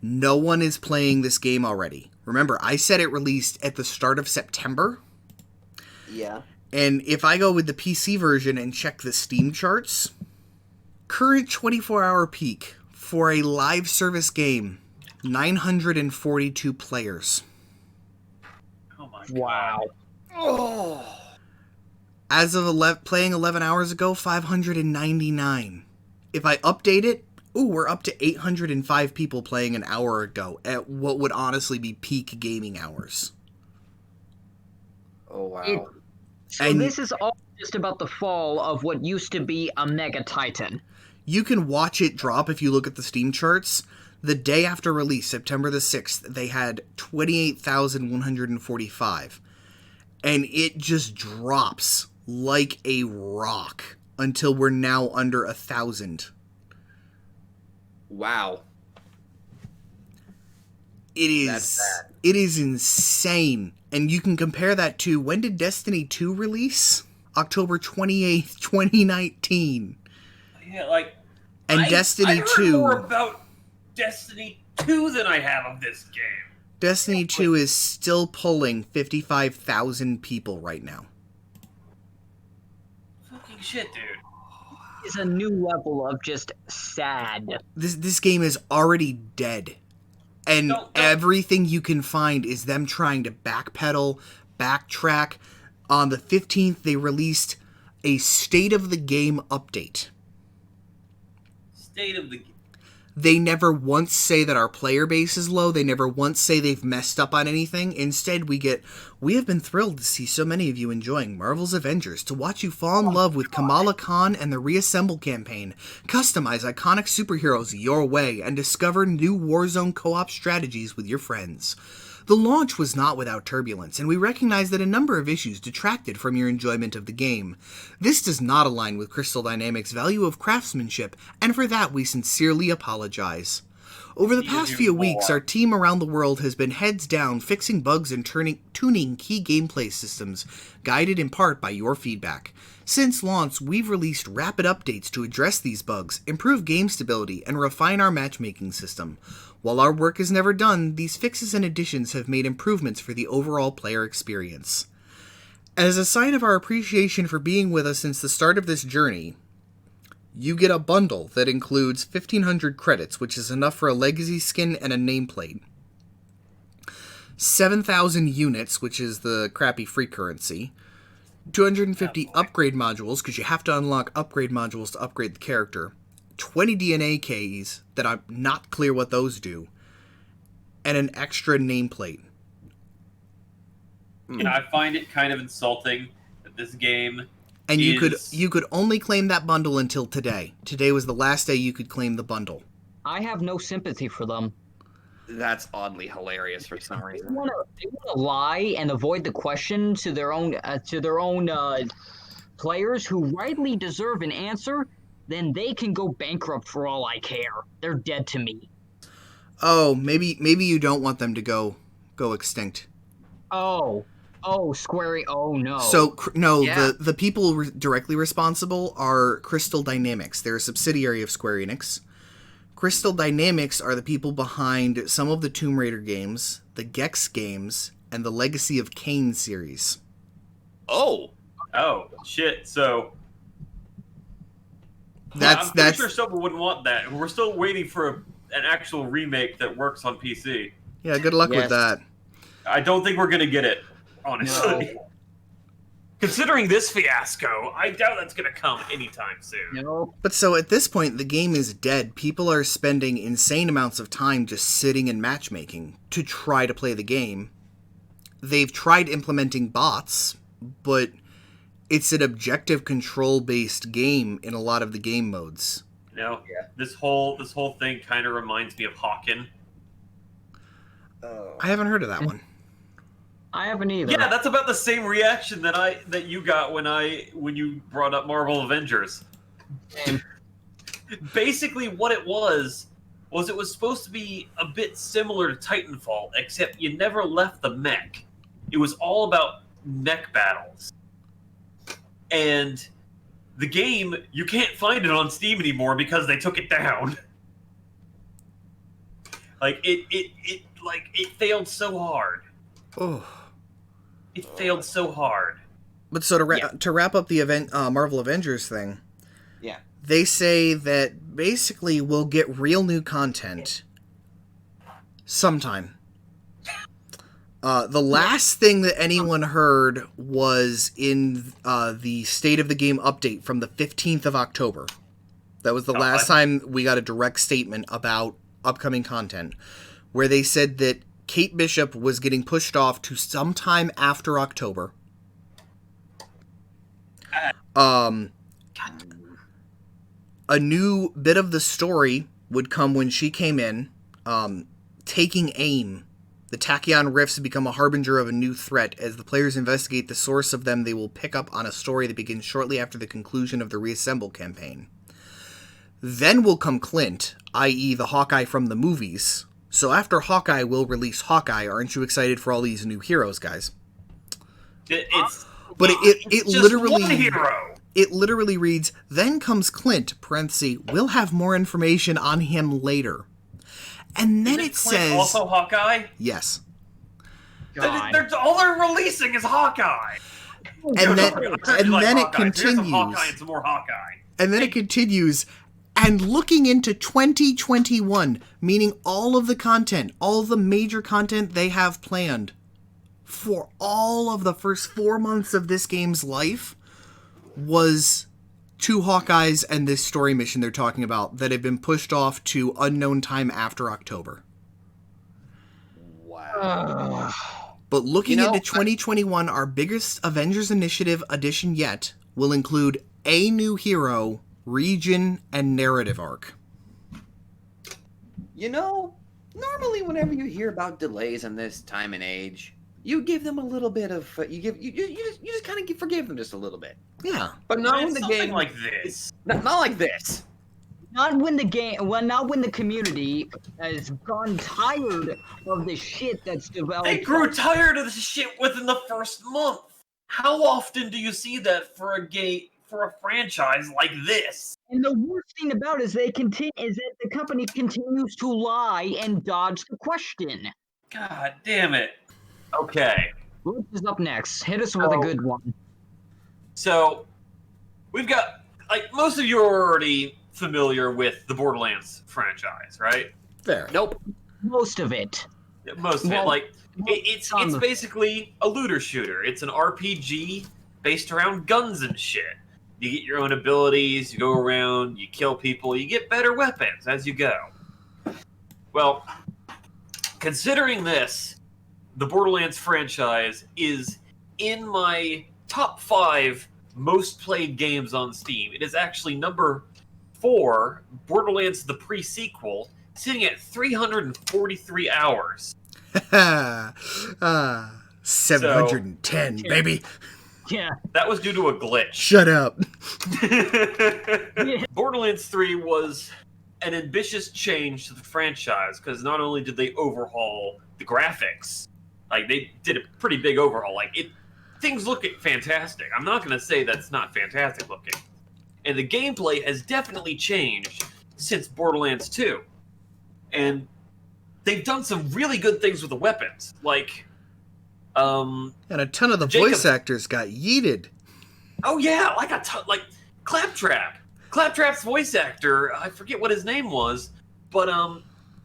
No one is playing this game already. Remember, I said it released at the start of September. Yeah. And if I go with the PC version and check the Steam charts, current 24-hour peak for a live service game, 942 players. Oh my god. Wow. Oh. As of playing 11 hours ago, 599. If I update it, we're up to 805 people playing an hour ago at what would honestly be peak gaming hours. Oh wow. So this is all just about the fall of what used to be a mega titan. You can watch it drop if you look at the Steam charts. The day after release, September the 6th, they had 28,145. And it just drops like a rock until we're now under 1,000. Wow. That's bad. It is insane. And you can compare that to, when did Destiny 2 release? October 28th, 2019. Yeah, like... And Destiny 2... more about Destiny 2 than I have of this game. Destiny 2 is still pulling 55,000 people right now. Fucking shit, dude. It's a new level of just sad. This game is already dead. And everything you can find is them trying to backpedal, backtrack. On the 15th, they released a State of the Game update. State of the... They never once say that our player base is low. They never once say they've messed up on anything. Instead, we have been thrilled to see so many of you enjoying Marvel's Avengers, to watch you fall in love with Kamala Khan and the Reassemble campaign, customize iconic superheroes your way, and discover new Warzone co-op strategies with your friends. The launch was not without turbulence, and we recognize that a number of issues detracted from your enjoyment of the game. This does not align with Crystal Dynamics' value of craftsmanship, and for that we sincerely apologize. Over the past few weeks, our team around the world has been heads down fixing bugs and tuning key gameplay systems, guided in part by your feedback. Since launch, we've released rapid updates to address these bugs, improve game stability, and refine our matchmaking system. While our work is never done, these fixes and additions have made improvements for the overall player experience. As a sign of our appreciation for being with us since the start of this journey, you get a bundle that includes 1,500 credits, which is enough for a legacy skin and a nameplate, 7,000 units, which is the crappy free currency, 250 upgrade modules, because you have to unlock upgrade modules to upgrade the character, 20 DNA keys that I'm not clear what those do, and an extra nameplate. And I find it kind of insulting that this game and you could only claim that bundle until today. Today was the last day you could claim the bundle. I have no sympathy for them. That's oddly hilarious for some They reason. want to lie and avoid the question to their own players who rightly deserve an answer. Then they can go bankrupt for all I care. They're dead to me. Oh, maybe you don't want them to go extinct. Oh, Square. Oh no. So no, Yeah. the people directly responsible are Crystal Dynamics. They're a subsidiary of Square Enix. Crystal Dynamics are the people behind some of the Tomb Raider games, the Gex games, and the Legacy of Kain series. Oh, shit. So I'm pretty sure someone wouldn't want that. We're still waiting for an actual remake that works on PC. Yeah, good luck with that. I don't think we're gonna get it, honestly. No. Considering this fiasco, I doubt that's gonna come anytime soon. No. But so at this point, the game is dead. People are spending insane amounts of time just sitting and matchmaking to try to play the game. They've tried implementing bots, but it's an objective control-based game in a lot of the game modes. You know, this whole thing kind of reminds me of Hawken. Oh. I haven't heard of that one. I haven't either. Yeah, that's about the same reaction that you got when you brought up Marvel Avengers. Basically, what it was it was supposed to be a bit similar to Titanfall, except you never left the mech. It was all about mech battles. And the game, you can't find it on Steam anymore because they took it down. Like it failed so hard. Oh. It failed so hard. But so to wrap up the Marvel Avengers thing, Yeah. they say that basically we'll get real new content sometime. The last thing that anyone heard was in the State of the Game update from the 15th of October. That was the last time we got a direct statement about upcoming content, where they said that Kate Bishop was getting pushed off to sometime after October. A new bit of the story would come when she came in, taking aim. The Tachyon Rifts become a harbinger of a new threat. As the players investigate the source of them, they will pick up on a story that begins shortly after the conclusion of the Reassemble campaign. Then will come Clint, i.e. the Hawkeye from the movies, So after Hawkeye will release Hawkeye, aren't you excited for all these new heroes, guys? It's But it just literally one hero. It literally reads, then comes Clint, parenthesis, we'll have more information on him later. And then Isn't it Clint says... also Hawkeye? Yes. God. All they're releasing is Hawkeye. And then, and then it Hawkeye. Here's some continues. Hawkeye and some more Hawkeye. And then it continues, and looking into 2021, meaning all of the content, all the major content they have planned for all of the first 4 months of this game's life was 2 Hawkeyes and this story mission they're talking about that have been pushed off to unknown time after October. Wow. But looking into 2021, our biggest Avengers Initiative edition yet will include a new hero, region, and narrative arc. Normally whenever you hear about delays in this time and age, you give them a little bit of you just kind of forgive them just a little bit. Yeah. But not when the Something game like this. not like this. Not when the community has gone tired of the shit that's developed. They grew tired of this shit within the first month. How often do you see that for a franchise like this? And the worst thing about it is is that the company continues to lie and dodge the question. God damn it. Okay. What is up next? Hit us with a good one. So, we've got, most of you are already familiar with the Borderlands franchise, right? Fair. Nope. Most of it. Most of Well, it. It's basically a looter shooter. It's an RPG based around guns and shit. You get your own abilities, you go around, you kill people, you get better weapons as you go. Well, considering this, the Borderlands franchise is in my top 5 most played games on Steam. It is actually number 4, Borderlands the pre-sequel, sitting at 343 hours. 710, baby. Yeah. That was due to a glitch. Shut up. Borderlands 3 was an ambitious change to the franchise because not only did they overhaul the graphics, they did a pretty big overhaul. Things look fantastic. I'm not going to say that's not fantastic looking. And the gameplay has definitely changed since Borderlands 2. And they've done some really good things with the weapons. And a ton of the Jacob- voice actors got yeeted. Oh yeah, Claptrap. Claptrap's voice actor, I forget what his name was, but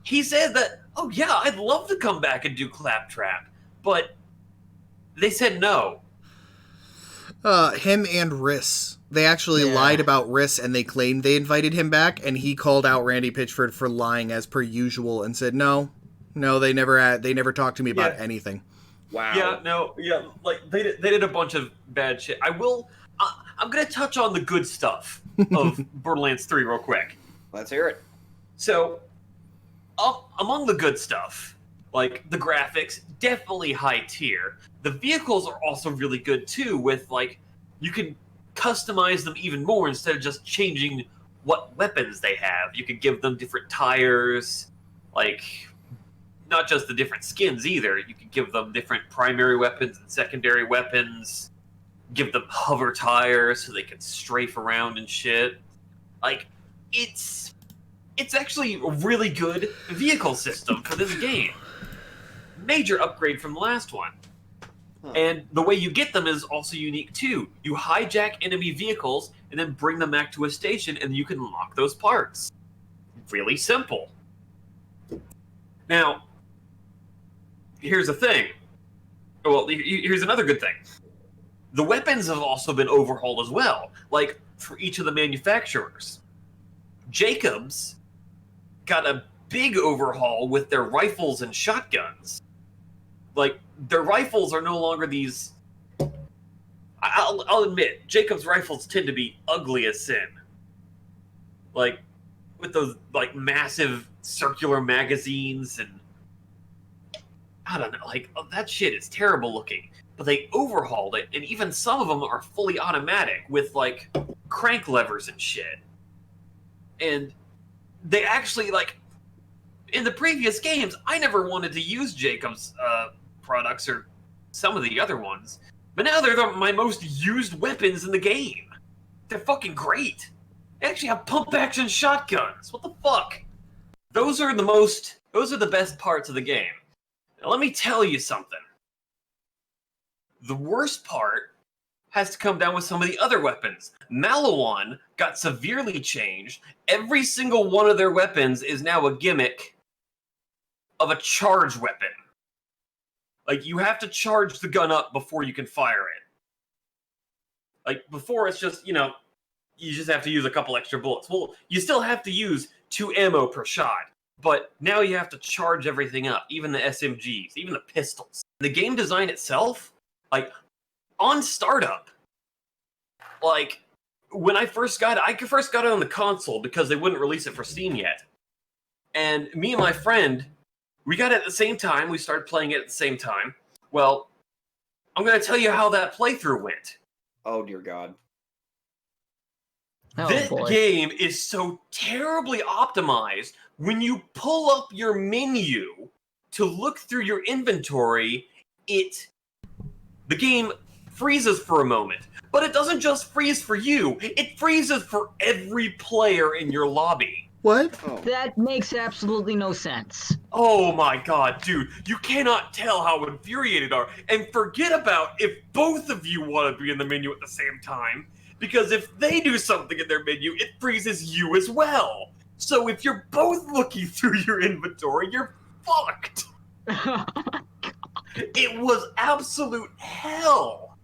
he said that, oh yeah, I'd love to come back and do Claptrap, but they said no. Him and Riss. They actually lied about Riss, and they claimed they invited him back, and he called out Randy Pitchford for lying as per usual and said, no, they never talked to me about anything. Wow. They did a bunch of bad shit. I'm going to touch on the good stuff of Borderlands 3 real quick. Let's hear it. So, among the good stuff, the graphics, definitely high tier. The vehicles are also really good too, with you can customize them even more instead of just changing what weapons they have. You could give them different tires, not just the different skins either. You could give them different primary weapons and secondary weapons. Give them hover tires so they can strafe around and shit. It's actually a really good vehicle system for this game. Major upgrade from the last one. Huh. And the way you get them is also unique too. You hijack enemy vehicles and then bring them back to a station and you can unlock those parts. Really simple. Now, here's the thing. Well, here's another good thing. The weapons have also been overhauled as well, for each of the manufacturers. Jacobs got a big overhaul with their rifles and shotguns. Their rifles are no longer these... I'll admit, Jacobs rifles tend to be ugly as sin. With those, massive circular magazines and... I don't know, that shit is terrible looking. But they overhauled it, and even some of them are fully automatic with, crank levers and shit. And they actually, in the previous games, I never wanted to use Jacob's products or some of the other ones. But now they're my most used weapons in the game. They're fucking great. They actually have pump-action shotguns. What the fuck? Those are the best parts of the game. Now, let me tell you something. The worst part has to come down with some of the other weapons. Malawan got severely changed. Every single one of their weapons is now a gimmick of a charge weapon. Like, you have to charge the gun up before you can fire it. Like, before it's just, you just have to use a couple extra bullets. Well, you still have to use 2 ammo per shot. But now you have to charge everything up, even the SMGs, even the pistols. The game design itself, like, on startup, like, when I first got it on the console because they wouldn't release it for Steam yet. And me and my friend, we got it at the same time. We started playing it at the same time. Well, I'm going to tell you how that playthrough went. Oh, dear God. Oh, This boy. game is so terribly optimized. When you pull up your menu to look through your inventory, the game freezes for a moment. But it doesn't just freeze for you. It freezes for every player in your lobby. What? Oh. That makes absolutely no sense. Oh my god, dude. You cannot tell how infuriated are. And forget about if both of you want to be in the menu at the same time. Because if they do something in their menu, it freezes you as well. So if you're both looking through your inventory, you're fucked. It was absolute hell.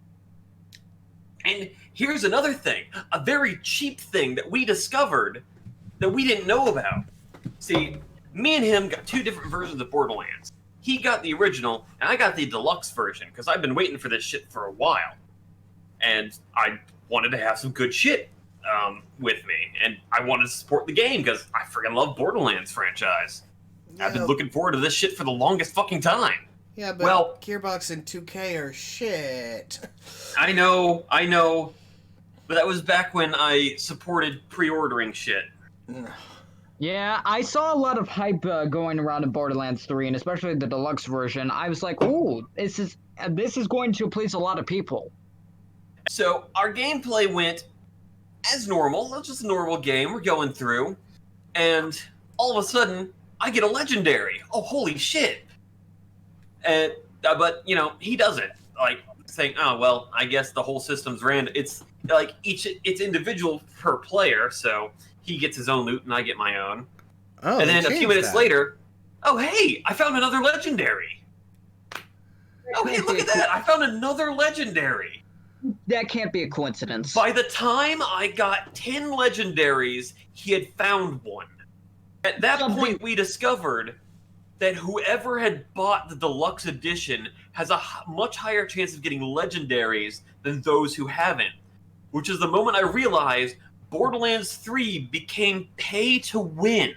And here's another thing. A very cheap thing that we discovered that we didn't know about. See, me and him got 2 different versions of Borderlands. He got the original, and I got the deluxe version, because I've been waiting for this shit for a while. And I wanted to have some good shit with me, and I wanted to support the game, because I freaking love Borderlands franchise. Yeah, I've been looking forward to this shit for the longest fucking time. yeah, but well- Gearbox and 2K are shit. I know, but that was back when I supported pre-ordering shit. Yeah, I saw a lot of hype going around in Borderlands 3, and especially the deluxe version. I was like, ooh, this is going to please a lot of people. So our gameplay went as normal. It's just a normal game we're going through, and all of a sudden I get a legendary. Oh, holy shit! And but he doesn't like saying, oh well, I guess the whole system's random. It's like it's individual per player, so he gets his own loot and I get my own. Oh, And they then a few changed minutes that. later, oh hey, I found another legendary. Oh hey, look at that! I found another legendary. That can't be a coincidence. By the time I got 10 legendaries, he had found one. At that point, we discovered that whoever had bought the deluxe edition has a much higher chance of getting legendaries than those who haven't. Which is the moment I realized Borderlands 3 became pay to win.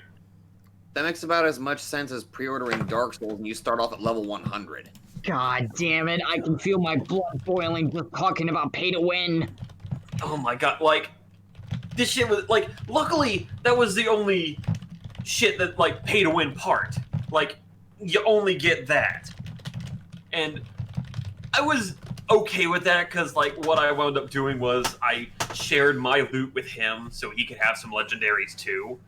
That makes about as much sense as pre-ordering Dark Souls and you start off at level 100. God damn it, I can feel my blood boiling just talking about pay to win. Oh my god, like, this shit was, like, luckily, that was the only shit that, like, pay to win part. Like, you only get that. And I was okay with that, because, like, what I wound up doing was I shared my loot with him so he could have some legendaries too.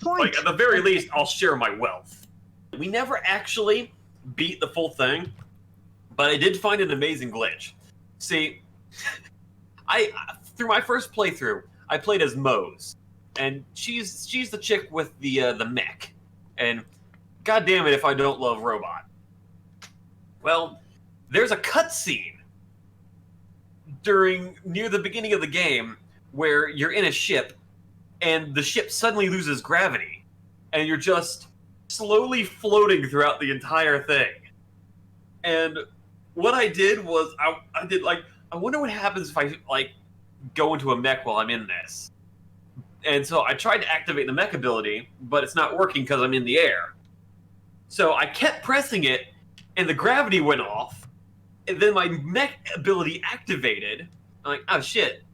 Like, at the very least, I'll share my wealth. We never actually beat the full thing, but I did find an amazing glitch. See, through my first playthrough, I played as Mose, and she's the chick with the mech, and god damn it if I don't love Robot. Well, there's a cutscene near the beginning of the game where you're in a ship, and the ship suddenly loses gravity, and you're just slowly floating throughout the entire thing. And what I did was I did like, I wonder what happens if I like go into a mech while I'm in this. And so I tried to activate the mech ability, but it's not working because I'm in the air. So I kept pressing it, and the gravity went off, and then my mech ability activated. I'm like, oh shit.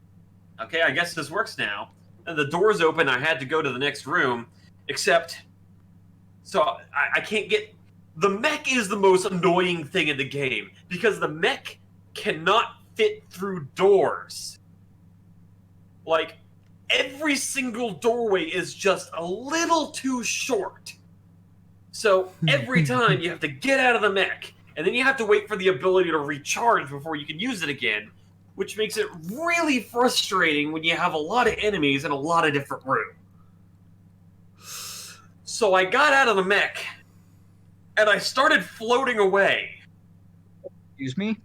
Okay, I guess this works now. And the doors open, I had to go to the next room, except So I can't get... The mech is the most annoying thing in the game, because the mech cannot fit through doors. Like, every single doorway is just a little too short. So every time you have to get out of the mech, and then you have to wait for the ability to recharge before you can use it again, which makes it really frustrating when you have a lot of enemies in a lot of different rooms. So I got out of the mech, and I started floating away. Excuse me?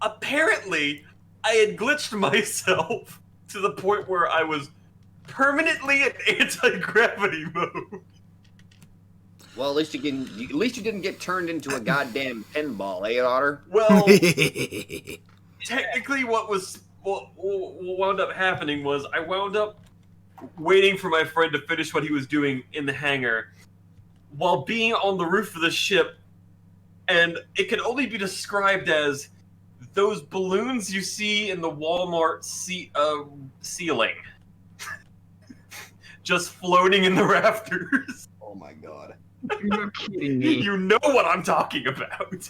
Apparently, I had glitched myself to the point where I was permanently in anti-gravity mode. Well, at least you didn't get turned into a goddamn pinball, eh, Otter? Well, technically what wound up happening was I wound up waiting for my friend to finish what he was doing in the hangar while being on the roof of the ship, and it can only be described as those balloons you see in the Walmart ceiling. Just floating in the rafters. Oh my god. You're kidding me. You know what I'm talking about.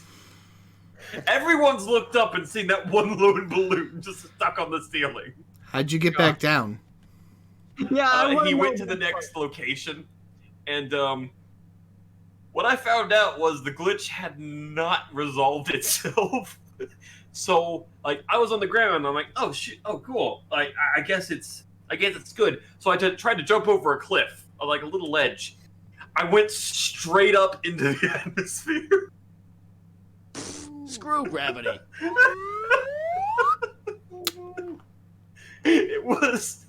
Everyone's looked up and seen that one lone balloon just stuck on the ceiling. How'd you get back down? Yeah, He went to the next location, and what I found out was the glitch had not resolved itself. So, like, I was on the ground, and I'm like, oh shit, oh cool. Like, I guess it's good. So I tried to jump over a cliff, like a little ledge. I went straight up into the atmosphere. Screw gravity. It was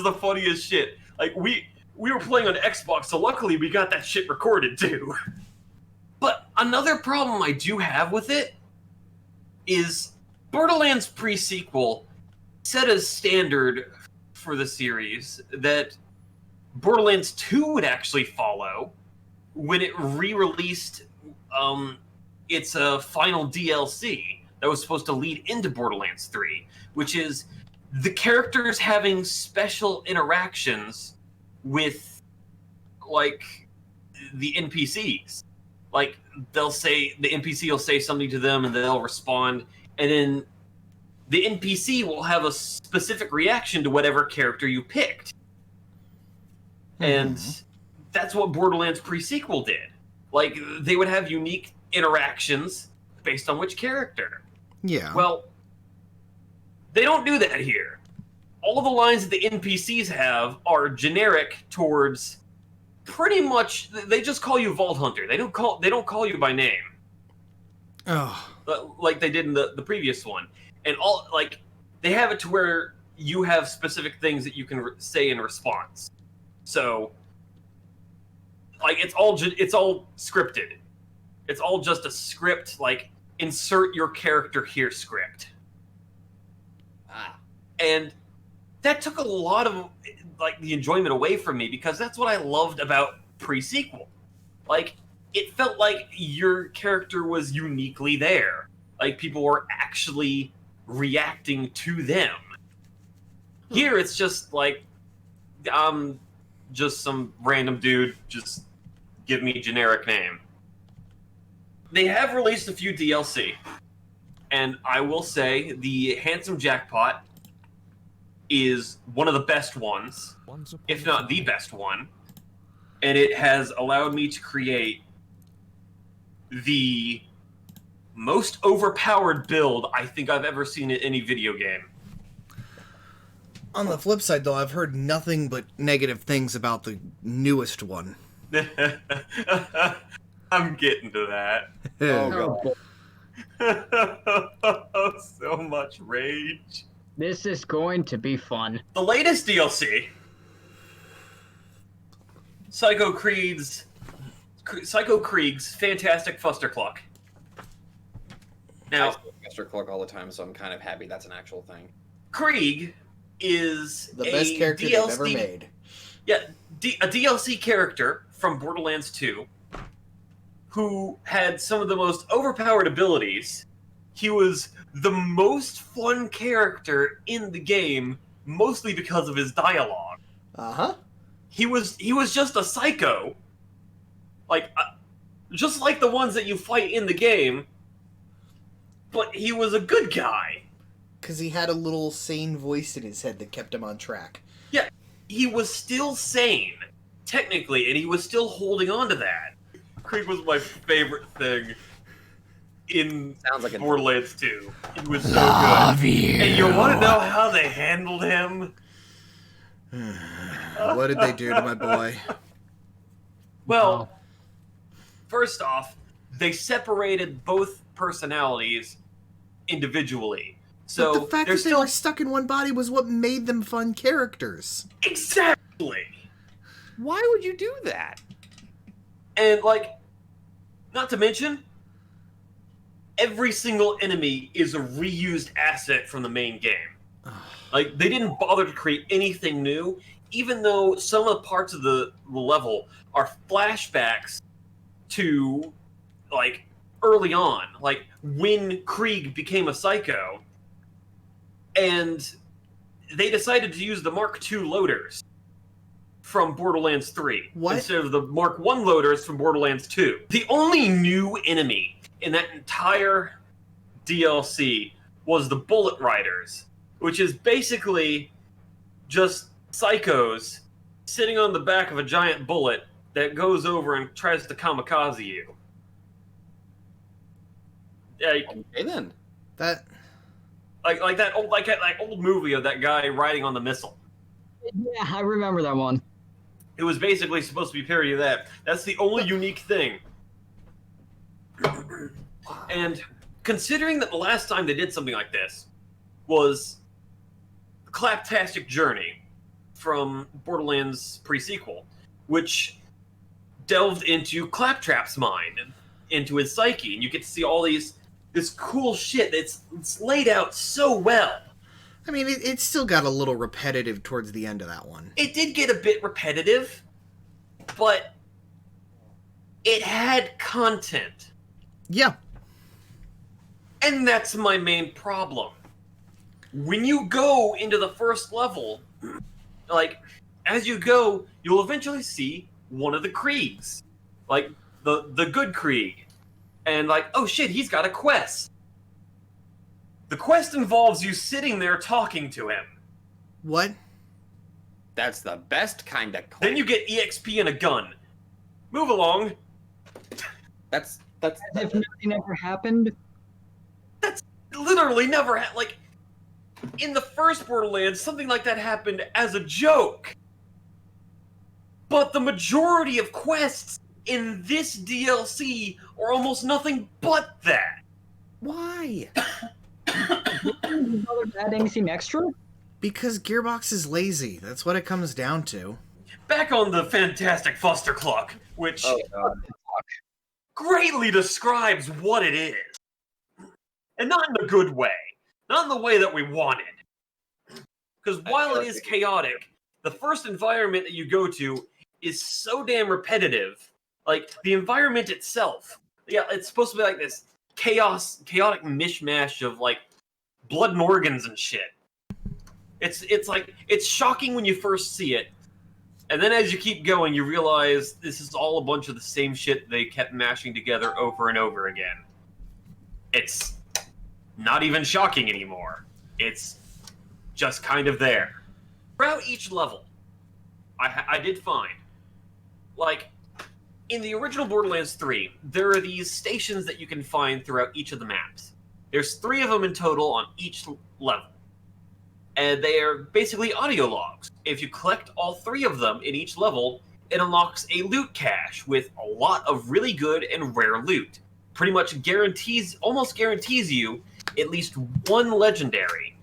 the funniest shit. Like, we were playing on Xbox, so luckily we got that shit recorded too. But another problem I do have with it is Borderlands pre-sequel set as standard for the series that Borderlands 2 would actually follow when it re-released its final DLC that was supposed to lead into Borderlands 3, which is the characters having special interactions with, like, the NPCs. Like, the NPC will say something to them and they'll respond, and then the NPC will have a specific reaction to whatever character you picked. And that's what Borderlands pre-sequel did. Like, they would have unique interactions based on which character. Yeah. Well, they don't do that here. All of the lines that the NPCs have are generic towards pretty much. They just call you Vault Hunter. They don't call you by name. Oh. Like they did in the previous one. And all, like, they have it to where you have specific things that you can say in response. So, like, it's all scripted. It's all just a script, like, insert your character here script. And that took a lot of, like, the enjoyment away from me, because that's what I loved about pre-sequel. Like, it felt like your character was uniquely there. Like, people were actually reacting to them. Here, it's just like, I'm just some random dude, just give me a generic name. They have released a few DLC, and I will say the Handsome Jackpot is one of the best ones, if not the best one, and it has allowed me to create the most overpowered build I think I've ever seen in any video game. On the flip side, though, I've heard nothing but negative things about the newest one. I'm getting to that. Oh God. So much rage. This is going to be fun. The latest DLC, Psycho Krieg's Fantastic Fustercluck. I Now, say Mr. Cluck all the time, so I'm kind of happy that's an actual thing. Krieg is The best character they've ever made. Yeah, a DLC character from Borderlands 2 who had some of the most overpowered abilities. He was the most fun character in the game, mostly because of his dialogue. Uh-huh. He was just a psycho just like the ones that you fight in the game, but he was a good guy. Because he had a little sane voice in his head that kept him on track. Yeah, he was still sane, technically, and he was still holding on to that. Krieg was my favorite thing in Borderlands 2. He was so good. And you want to know how they handled him? What did they do to my boy? Well, first off, they separated both personalities individually. So but the fact that they were stuck in one body was what made them fun characters. Exactly. Why would you do that? And, not to mention, every single enemy is a reused asset from the main game. They didn't bother to create anything new, even though some of the parts of the level are flashbacks to, early on. When Krieg became a psycho, and they decided to use the Mark II loaders from Borderlands 3 instead of the Mark I loaders from Borderlands 2. The only new enemy in that entire DLC was the Bullet Riders, which is basically just psychos sitting on the back of a giant bullet that goes over and tries to kamikaze you. Okay then. That that old movie of that guy riding on the missile. Yeah, I remember that one. It was basically supposed to be a parody of that. That's the only unique thing. And considering that the last time they did something like this was Claptastic Journey from Borderlands pre-sequel, which delved into Claptrap's mind and into his psyche, and you get to see all this cool shit that's laid out so well. I mean, it still got a little repetitive towards the end of that one. It did get a bit repetitive, but it had content. Yeah. And that's my main problem. When you go into the first level, as you go, you'll eventually see one of the Kriegs. The good Krieg. And oh shit, he's got a quest. The quest involves you sitting there talking to him. What? That's the best kind of quest. Then you get EXP and a gun. Move along. That's As if nothing ever happened. That's literally never in the first Borderlands, something like that happened as a joke. But the majority of quests in this DLC are almost nothing but that. Why? Add anything extra? Because Gearbox is lazy. That's what it comes down to. Back on the fantastic Fustercluck, which greatly describes what it is. And not in a good way. Not in the way that we wanted. Because while it is chaotic, the first environment that you go to is so damn repetitive. The environment itself, it's supposed to be this chaotic mishmash of blood and organs and shit. It's shocking when you first see it, and then as you keep going, you realize this is all a bunch of the same shit they kept mashing together over and over again. It's not even shocking anymore. It's just kind of there. Throughout each level, I did find, in the original Borderlands 3, there are these stations that you can find throughout each of the maps. There's 3 of them in total on each level. And they are basically audio logs. If you collect all 3 of them in each level, it unlocks a loot cache with a lot of really good and rare loot. Pretty much almost guarantees you at least 1 legendary.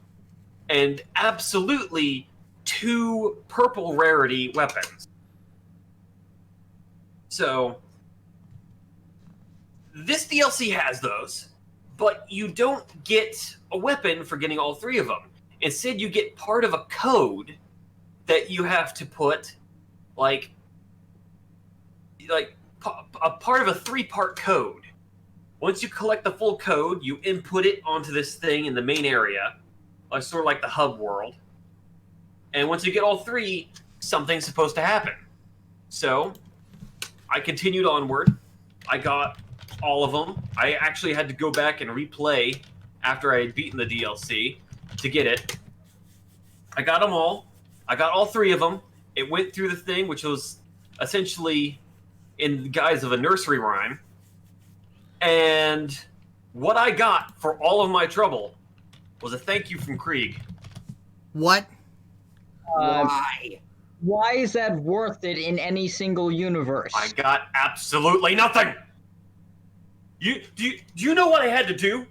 And absolutely 2 purple rarity weapons. So, this DLC has those, but you don't get a weapon for getting all 3 of them. Instead, you get part of a code that you have to put, a part of a 3-part code. Once you collect the full code, you input it onto this thing in the main area, sort of like the hub world. And once you get all 3, something's supposed to happen. So, I continued onward. I got all of them. I actually had to go back and replay after I had beaten the DLC to get it. I got them all. I got all 3 of them. It went through the thing, which was essentially in the guise of a nursery rhyme. And what I got for all of my trouble was a thank you from Krieg. What? Why? Why is that worth it in any single universe? I got absolutely nothing. Do you know what I had to do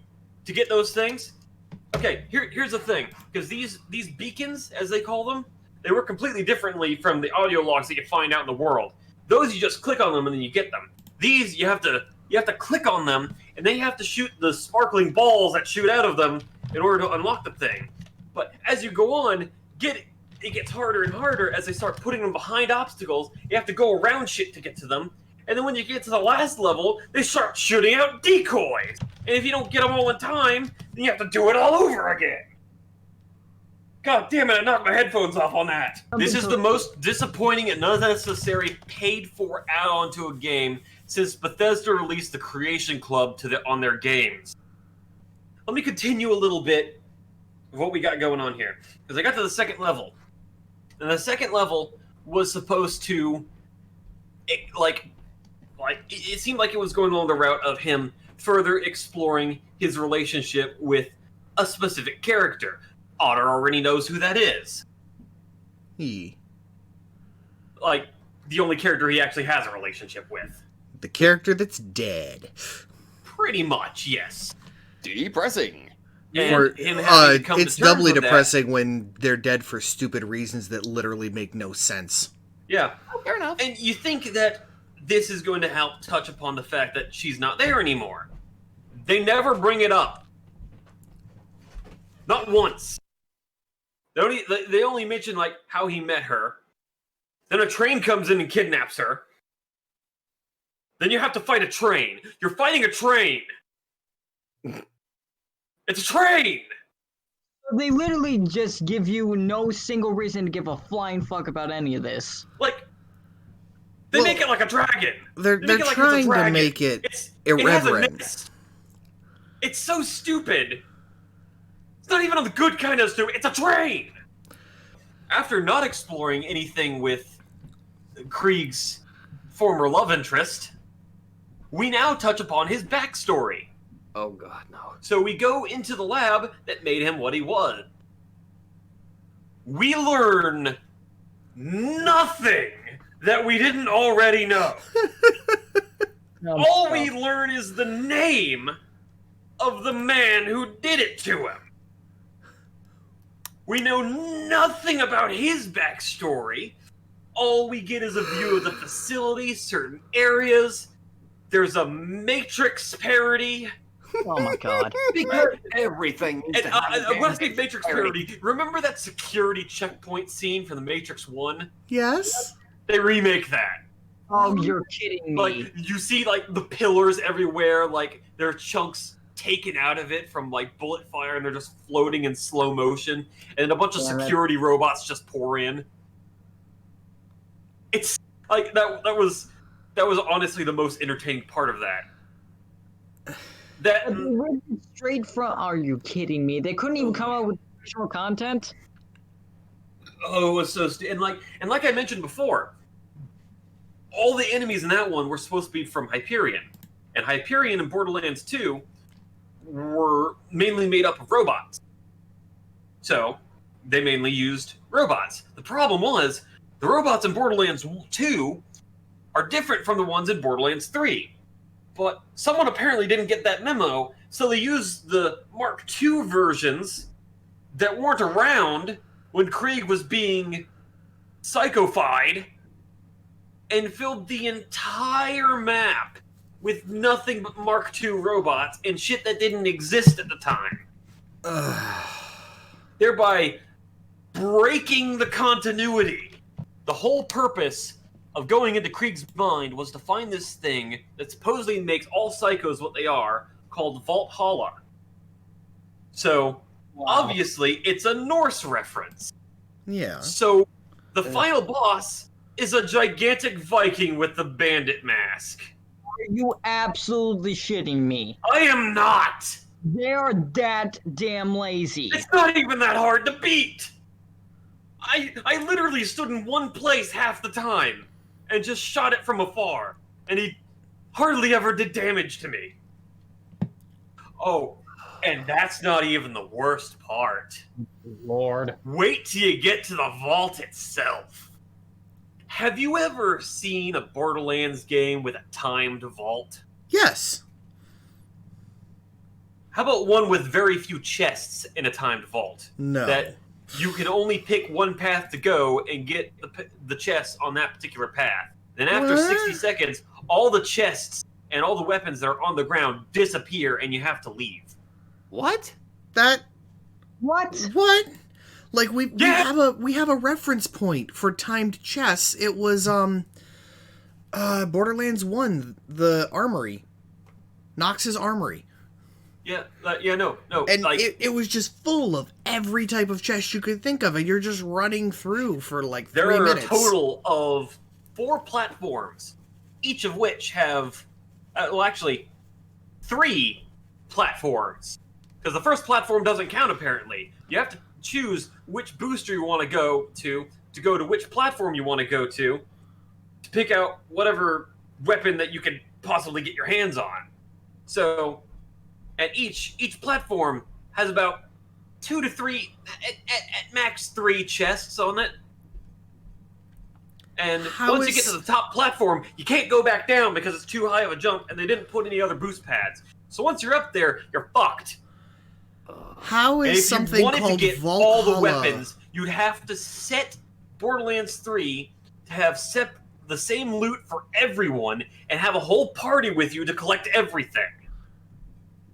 to get those things? Okay, here's the thing, because these beacons, as they call them, they work completely differently from the audio logs that you find out in the world. Those you just click on them and then you get them. These you have to click on them and then you have to shoot the sparkling balls that shoot out of them in order to unlock the thing. But as you go on, it gets harder and harder as they start putting them behind obstacles. You have to go around shit to get to them. And then when you get to the last level, they start shooting out decoys. And if you don't get them all in time, then you have to do it all over again. God damn it, I knocked my headphones off on that. This is the most disappointing and unnecessary paid-for add-on to a game since Bethesda released the Creation Club on their games. Let me continue a little bit of what we got going on here. Because I got to the second level. And the second level was supposed to... It seemed like it was going along the route of him further exploring his relationship with a specific character. Otter already knows who that is. He. Like, the only character he actually has a relationship with. The character that's dead. Pretty much, yes. Depressing. And him having to come it's to terms doubly with depressing when they're dead for stupid reasons that literally make no sense. Yeah. Oh, fair enough. And you think that this is going to help touch upon the fact that she's not there anymore. They never bring it up. Not once. They only mention, like, how he met her. Then a train comes in and kidnaps her. Then you have to fight a train. You're fighting a train! It's a train! They literally just give you no single reason to give a flying fuck about any of this. Like, they make it like a dragon. They're They make it like it's a trying to dragon. make it It has a irreverent. nest. It's so stupid. It's not even on the good kind of stupid. It's a train. After not exploring anything with Krieg's former love interest, we now touch upon his backstory. Oh god, no. So we go into the lab that made him what he was. We learn nothing that we didn't already know. All we learn is the name of the man who did it to him. We know nothing about his backstory. All we get is a view of the facility, certain areas. There's a Matrix parody. Oh my god. Because everything needs And to have a when I say damn Matrix parody, remember that security checkpoint scene from the Matrix 1? Yes? They remake that. Oh, you're kidding me. Like, you see, like, the pillars everywhere, like, there are chunks taken out of it from, like, bullet fire, and they're just floating in slow motion, and a bunch of security robots just pour in. It's, like, that was honestly the most entertaining part of that. They ripped it straight from. Are you kidding me? They couldn't even come up with additional content. Oh, it was so and like I mentioned before, all the enemies in that one were supposed to be from Hyperion, and Hyperion in Borderlands 2 were mainly made up of robots. So they mainly used robots. The problem was the robots in Borderlands 2 are different from the ones in Borderlands 3. But someone apparently didn't get that memo, so they used the Mark II versions that weren't around when Krieg was being psychofied and filled the entire map with nothing but Mark II robots and shit that didn't exist at the time. Thereby breaking the continuity. The whole purpose of going into Krieg's mind was to find this thing that supposedly makes all psychos what they are, called Valhalla. So, obviously, it's a Norse reference. Yeah. So, the final boss is a gigantic Viking with the bandit mask. Are you absolutely shitting me? I am not! They are that damn lazy. It's not even that hard to beat! I literally stood in one place half the time and just shot it from afar, and he hardly ever did damage to me. Oh, and that's not even the worst part. Lord. Wait till you get to the vault itself. Have you ever seen a Borderlands game with a timed vault? Yes. How about one with very few chests in a timed vault? No. That you can only pick one path to go and get the chests on that particular path. Then after What? 60 seconds, all the chests and all the weapons that are on the ground disappear and you have to leave. What? That What? what? Like we Yeah. have a reference point for timed chess. It was Borderlands 1, the armory. Nox's armory. Yeah, no. And like, it was just full of every type of chest you could think of, and you're just running through for like 3 there are minutes. a total of 4 platforms, each of which have, actually, 3 platforms. Because the first platform doesn't count, apparently. You have to choose which booster you want to go to which platform you want to go to pick out whatever weapon that you can possibly get your hands on. So, and each platform has about 2 to 3, at max 3 chests on it. And once you get to the top platform, you can't go back down because it's too high of a jump, and they didn't put any other boost pads. So once you're up there, you're fucked. How And is if something you wanted called to get all the Valhalla? weapons, you'd have to set Borderlands 3 to have the same loot for everyone and have a whole party with you to collect everything.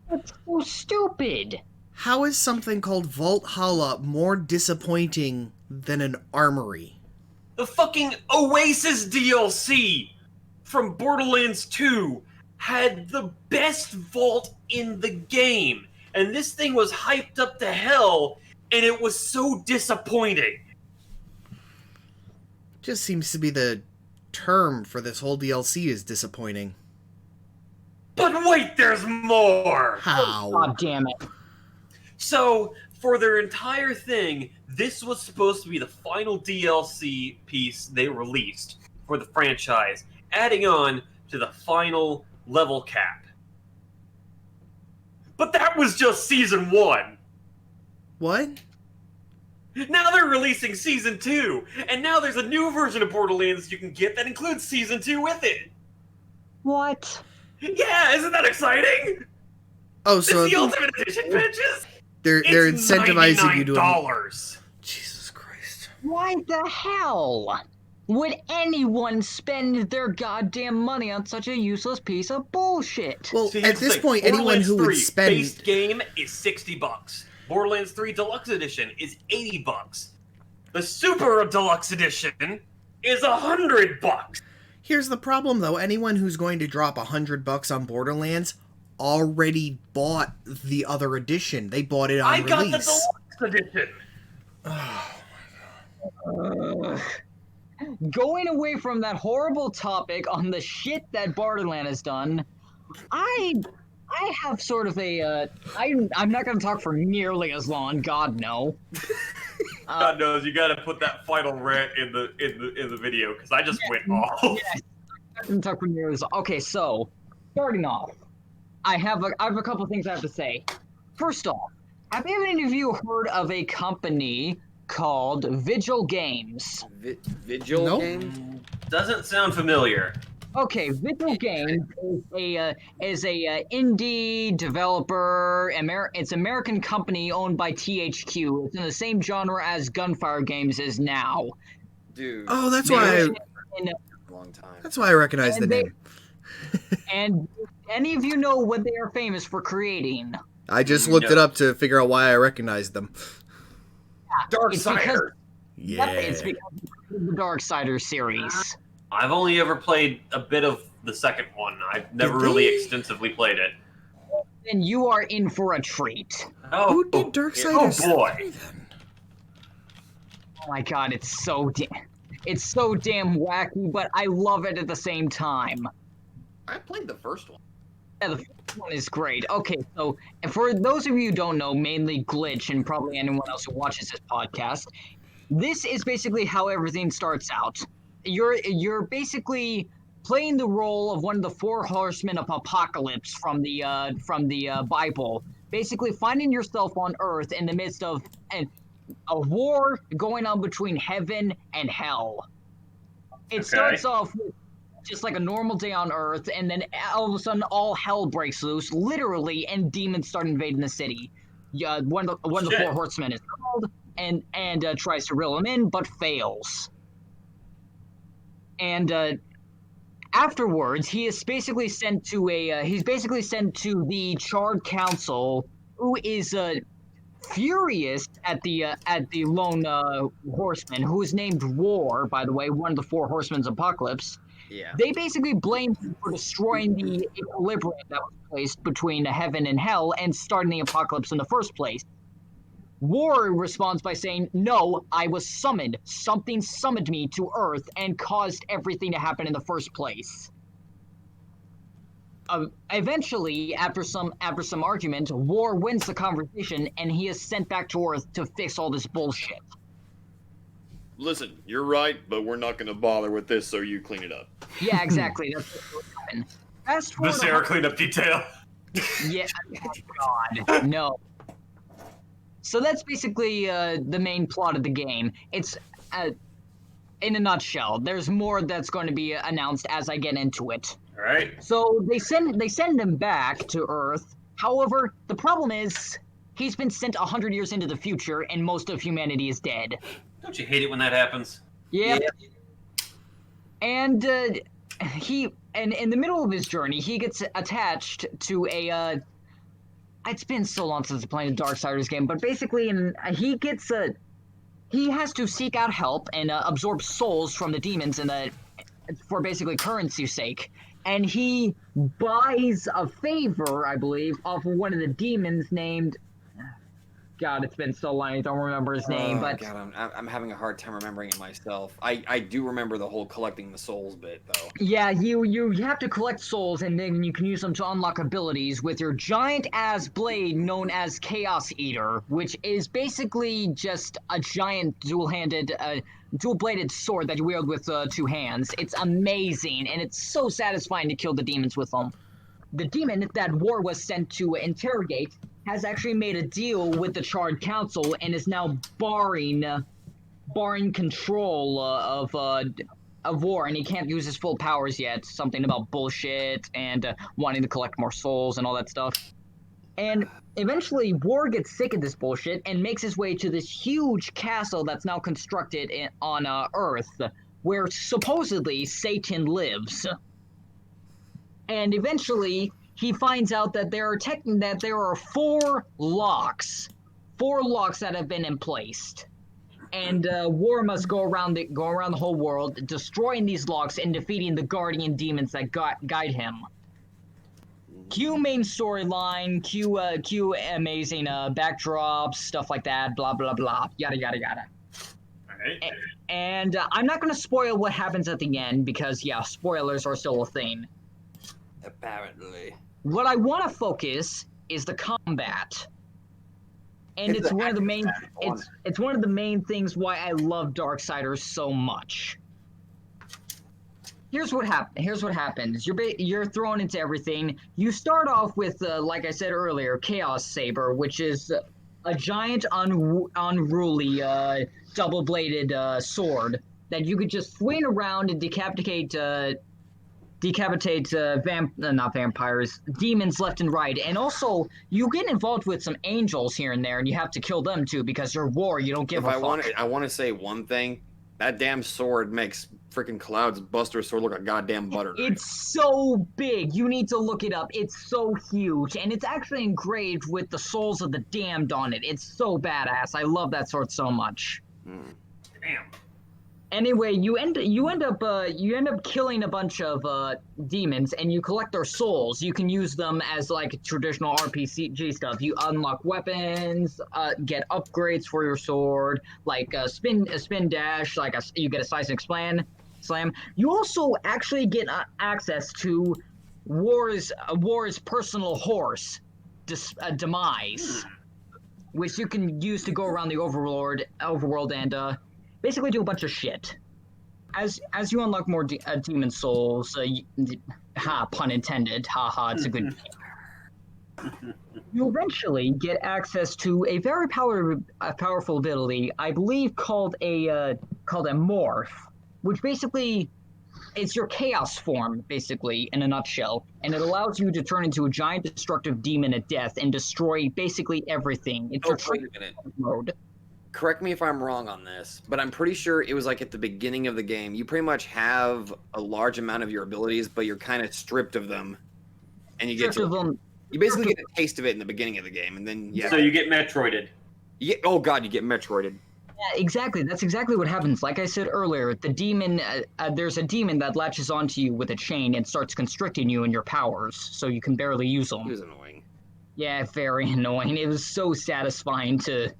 That's so stupid. How is something called Valhalla more disappointing than an armory? The fucking Oasis DLC from Borderlands 2 had the best vault in the game. And this thing was hyped up to hell, and it was so disappointing. Just seems to be the term for this whole DLC is disappointing. But wait, there's more! How? God damn it. So, for their entire thing, this was supposed to be the final DLC piece they released for the franchise, adding on to the final level cap. But that was just Season 1! What? Now they're releasing Season 2, and now there's a new version of Borderlands you can get that includes Season 2 with it! What? Yeah, isn't that exciting? Oh, It's so the Ultimate Edition, bitches! they're It's incentivizing you to. $99. Jesus Christ! Why the hell would anyone spend their goddamn money on such a useless piece of bullshit? Well, See, at here's the this thing. point, anyone Borderlands who would 3 spend base game is $60. Borderlands 3 Deluxe Edition is $80. The Super Deluxe Edition is $100. Here's the problem, though. Anyone who's going to drop $100 on Borderlands already bought the other edition. They bought it on I got the release. Deluxe Edition. Going away from that horrible topic on the shit that Borderland has done, I have sort of a I'm not going to talk for nearly as long. God no. God knows you got to put that final rant in the video because I just went off. Yes, I'm not going to talk for nearly as long. Okay, so starting off, I have a couple things I have to say. First off, have any of you heard of a company called Vigil Games? Vigil Nope. game? Doesn't sound familiar. Okay, Vigil Games is a indie developer. It's an American company owned by THQ. It's in the same genre as Gunfire Games is now. Dude. Oh, that's They why. were in- Long time. That's why I recognize the And they- name. and any of you know what they are famous for creating? I just looked No. it up to figure out why I recognized them. It's because Yeah. it's because of the Darksiders series. I've only ever played a bit of the second one. I've never Did really they? extensively played it. Then you are in for a treat. Oh, Who did Darksiders Oh boy. 3 then? Oh my god, it's so It's so damn wacky, but I love it at the same time. I played the first one. Yeah, the first one is great. Okay, so and for those of you who don't know, mainly Glitch and probably anyone else who watches this podcast, this is basically how everything starts out. You're basically playing the role of one of the four horsemen of apocalypse from the Bible. Basically, finding yourself on Earth in the midst of a war going on between heaven and hell. It starts off with just like a normal day on Earth, and then all of a sudden, all hell breaks loose, literally, and demons start invading the city. One of the four horsemen is called and tries to reel him in, but fails. And afterwards, he is basically sent to the Charred Council, who is furious at the lone horseman, who is named War, by the way, one of the four horsemen's apocalypse. Yeah. They basically blame him for destroying the equilibrium that was placed between heaven and hell and starting the apocalypse in the first place. War responds by saying, "No, I was summoned. Something summoned me to Earth and caused everything to happen in the first place." Eventually, after some argument, War wins the conversation, and he is sent back to Earth to fix all this bullshit. Listen, you're right, but we're not going to bother with this, so you clean it up. Yeah, exactly. That's what happened. Fast forward. The Sarah cleanup detail. Yeah. Oh God, no. So that's basically the main plot of the game. It's in a nutshell. There's more that's going to be announced as I get into it. All right. So they send him back to Earth. However, the problem is he's been sent 100 years into the future, and most of humanity is dead. Don't you hate it when that happens? Yeah. And and in the middle of his journey, he gets attached to a. It's been so long since I played a Darksiders game, but basically, he has to seek out help and absorb souls from the demons for basically currency's sake. And he buys a favor, I believe, off of one of the demons named. God, it's been so long, I don't remember his name, but... God, I'm having a hard time remembering it myself. I do remember the whole collecting the souls bit, though. Yeah, you have to collect souls, and then you can use them to unlock abilities with your giant-ass blade known as Chaos Eater, which is basically just a giant dual-bladed sword that you wield with two hands. It's amazing, and it's so satisfying to kill the demons with them. The demon that War was sent to interrogate has actually made a deal with the Charred Council and is now barring control of War, and he can't use his full powers yet. Something about bullshit and wanting to collect more souls and all that stuff. And eventually, War gets sick of this bullshit and makes his way to this huge castle that's now constructed on Earth, where supposedly Satan lives. And eventually, he finds out that there are four locks that have been placed, and War must go around the whole world, destroying these locks and defeating the guardian demons that guide him. Cue main storyline, cue amazing backdrops, stuff like that, blah blah blah, yada yada yada. All right. And I'm not going to spoil what happens at the end because spoilers are still a thing. Apparently. What I want to focus is the combat, and it's one of the main things why I love Darksiders so much. Here's what happens. You're thrown into everything. You start off with, like I said earlier, Chaos Saber, which is a giant unruly double-bladed sword that you could just swing around and decapitate not vampires, demons left and right. And also, you get involved with some angels here and there, and you have to kill them too, because you're War, you don't give a fuck. I want to say one thing. That damn sword makes freaking Cloud's Buster sword look like goddamn butter. It's so big. You need to look it up. It's so huge. And it's actually engraved with the souls of the damned on it. It's so badass. I love that sword so much. Damn. Anyway, you end up killing a bunch of demons, and you collect their souls. You can use them as like traditional RPG stuff. You unlock weapons, get upgrades for your sword, like a spin dash, you get a seismic slam. You also actually get access to War's personal horse, Demise, which you can use to go around the overworld and basically do a bunch of shit. As you unlock more demon souls, pun intended, it's a good game. You eventually get access to a very powerful ability, I believe called a morph, which basically it's your chaos form, basically, in a nutshell, and it allows you to turn into a giant destructive demon at death and destroy basically everything. It's your wait a minute. mode. Correct me if I'm wrong on this, but I'm pretty sure it was like at the beginning of the game. You pretty much have a large amount of your abilities, but you're kind of stripped of them, and you basically get a taste of it in the beginning of the game, and then So you get Metroided. you get Metroided. Yeah, exactly. That's exactly what happens. Like I said earlier, the demon, there's a demon that latches onto you with a chain and starts constricting you and your powers, so you can barely use them. It was annoying. Yeah, very annoying. It was so satisfying to.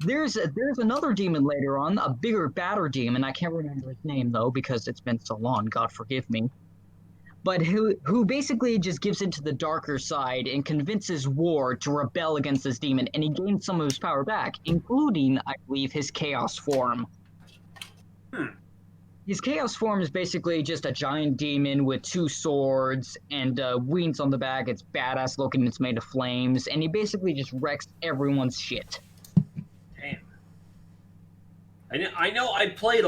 There's another demon later on, a bigger, badder demon. I can't remember his name though because it's been so long. God forgive me. But who basically just gives into the darker side and convinces War to rebel against this demon, and he gains some of his power back, including, I believe, his chaos form. His chaos form is basically just a giant demon with two swords and wings on the back. It's badass looking. It's made of flames, and he basically just wrecks everyone's shit. Damn. I know. I played.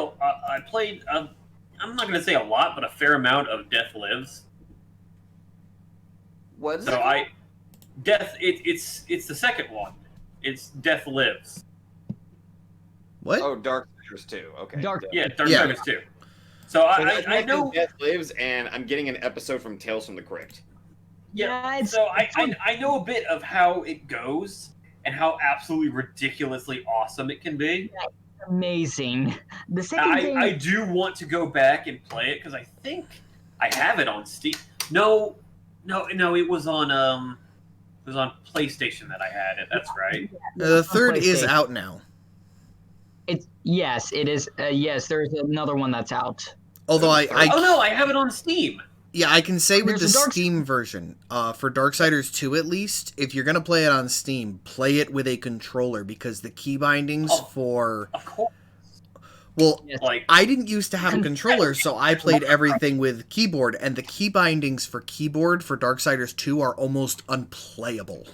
I'm not gonna say a lot, but a fair amount of Death Lives. What is So it? It's the second one. It's Death Lives. What? Oh, Darksiders 2. Okay. Dark- Yeah, Dark Yeah. Souls 2. So I know. Death Lives, and I'm getting an episode from Tales from the Crypt. Yeah. it's So fun. I know a bit of how it goes and how absolutely ridiculously awesome it can be. Amazing. The second game. I do want to go back and play it because I think I have it on Steam. No, it was on PlayStation that I had it. That's right. The third is PlayStation. out now. Yes, it is. Yes, there's another one that's out. Although I Oh no, I have it on Steam. yeah, I can say with There's the a Steam version, for Darksiders 2 at least, if you're gonna play it on Steam, play it with a controller because the key bindings Oh. for Of course. well, Yes. Like I didn't used to have a controller, so I played everything with keyboard, and the key bindings for keyboard for Darksiders 2 are almost unplayable.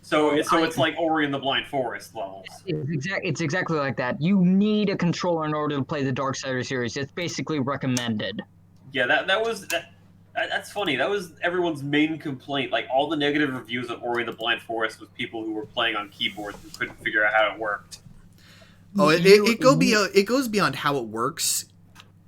so it's like Ori and the Blind Forest levels. It's exactly like that. You need a controller in order to play the Darksiders series. It's basically recommended. Yeah, that's funny. That was everyone's main complaint. Like all the negative reviews of Ori and the Blind Forest was people who were playing on keyboards and couldn't figure out how it worked. Oh, it goes beyond how it works.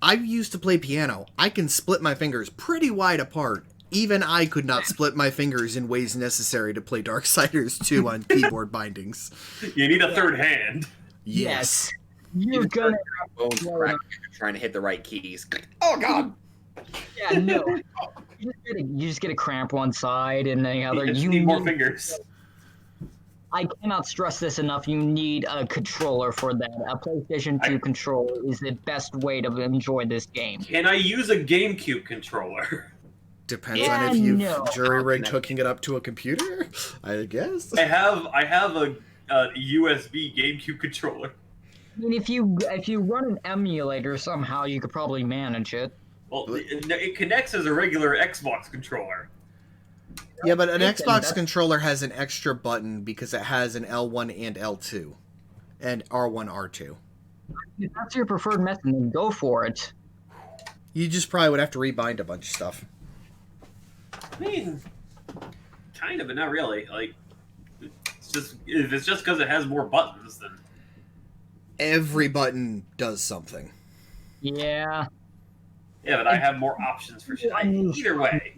I used to play piano. I can split my fingers pretty wide apart. Even I could not split my fingers in ways necessary to play Darksiders 2 on keyboard bindings. You need a third hand. Yes. You're gonna. Bones crack trying to hit the right keys. Oh God! Yeah, no. You just get a cramp one side and the other. You just need more fingers. I cannot stress this enough. You need a controller for that. A PlayStation 2 controller is the best way to enjoy this game. Can I use a GameCube controller? Depends Yeah, on if you've no. jury-rigged hooking it up to a computer, I guess. I have a USB GameCube controller. I mean, if you run an emulator somehow, you could probably manage it. Well, it connects as a regular Xbox controller. Yeah, but an Okay, Xbox that's- controller has an extra button because it has an L1 and L2. And R1, R2. If that's your preferred method, then go for it. You just probably would have to rebind a bunch of stuff. I mean, kind of, but not really. Like, it's just if it's just because it has more buttons, then Every button does something. Yeah. Yeah, but I have more options for shit. Either way,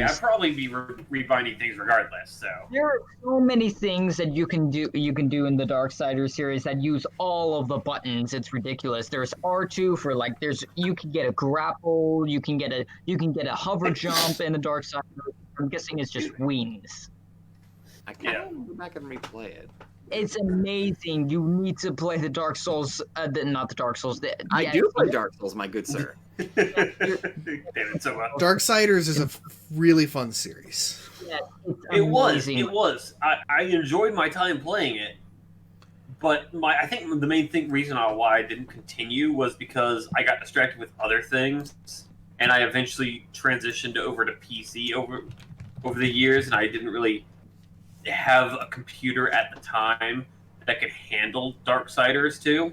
I'd probably be rebinding things regardless. So There are so many things that you can do in the Darksiders series that use all of the buttons. It's ridiculous. There's R2 for like you can get a grapple, you can get a hover jump in the Darksiders. I'm guessing it's just wings. I can't go back and replay it. It's amazing. You need to play the Dark Souls, not the Dark Souls. I do play Dark Souls, my good sir. Darksiders is a really fun series. Yeah, it was. I enjoyed my time playing it, but I think the main reason why I didn't continue was because I got distracted with other things, and I eventually transitioned over to PC over the years, and I didn't really have a computer at the time that could handle Darksiders 2.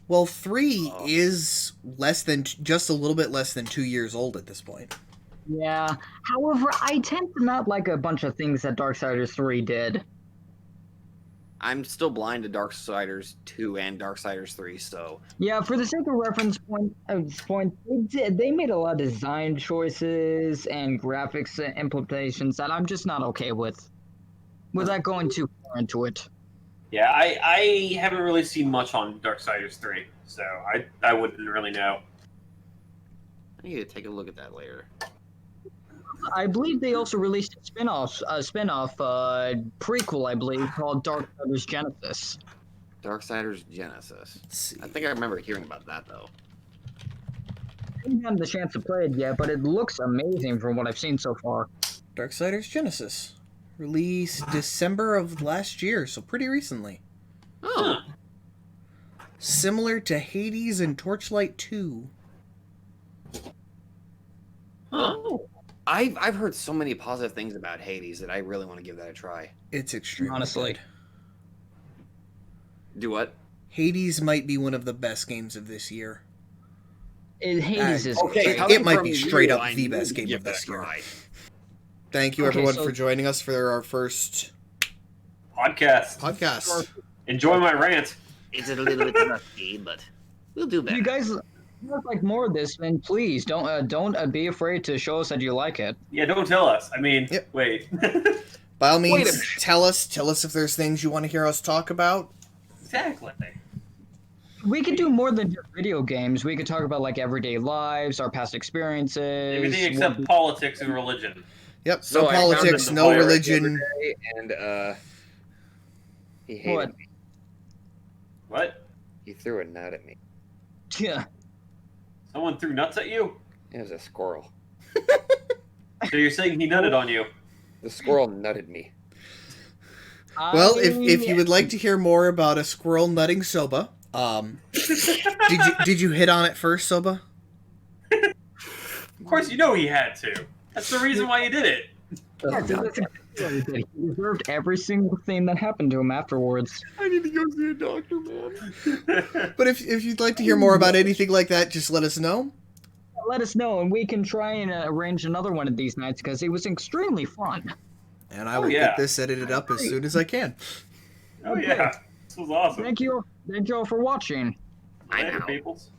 Well, 3 is just a little bit less than 2 years old at this point. Yeah. However, I tend to not like a bunch of things that Darksiders 3 did. I'm still blind to Darksiders 2 and Darksiders 3, so... Yeah, for the sake of reference point, they made a lot of design choices and graphics implementations that I'm just not okay with. Without going too far into it. Yeah, I haven't really seen much on Darksiders 3, so I wouldn't really know. I need to take a look at that later. I believe they also released a spin-off prequel, I believe, called Darksiders Genesis. Darksiders Genesis. I think I remember hearing about that, though. I haven't had the chance to play it yet, but it looks amazing from what I've seen so far. Darksiders Genesis. Released December of last year, so pretty recently. Oh. Similar to Hades and Torchlight 2. Oh. I've heard so many positive things about Hades that I really want to give that a try. It's extremely honestly good. Do what? Hades might be one of the best games of this year. Hades is okay. It might be straight up the best game of this year. Thank you, everyone, for joining us for our first podcast. Enjoy my rant. It's a little bit rusty, but we'll do better. You guys like more of this, then please don't be afraid to show us that you like it. Yeah, don't tell us. I mean, wait. By all means, tell us if there's things you want to hear us talk about. Exactly. We could do more than just video games. We could talk about like everyday lives, our past experiences. Everything except politics and religion. Yep, no politics, no religion. And he hated me. What? He threw a nut at me. Yeah. Someone threw nuts at you? It was a squirrel. So you're saying he nutted on you? The squirrel nutted me. Well, if you would like to hear more about a squirrel nutting Soba, did you hit on it first, Soba? Of course, you know he had to. That's the reason why he did it. He deserved every single thing that happened to him afterwards. I need to go see a doctor, man. But if you'd like to hear more about anything like that, just let us know. Let us know, and we can try and arrange another one of these nights, because it was extremely fun. And I will get this edited up as soon as I can. Oh, yeah. This was awesome. Thank you all for watching. I know. Peoples.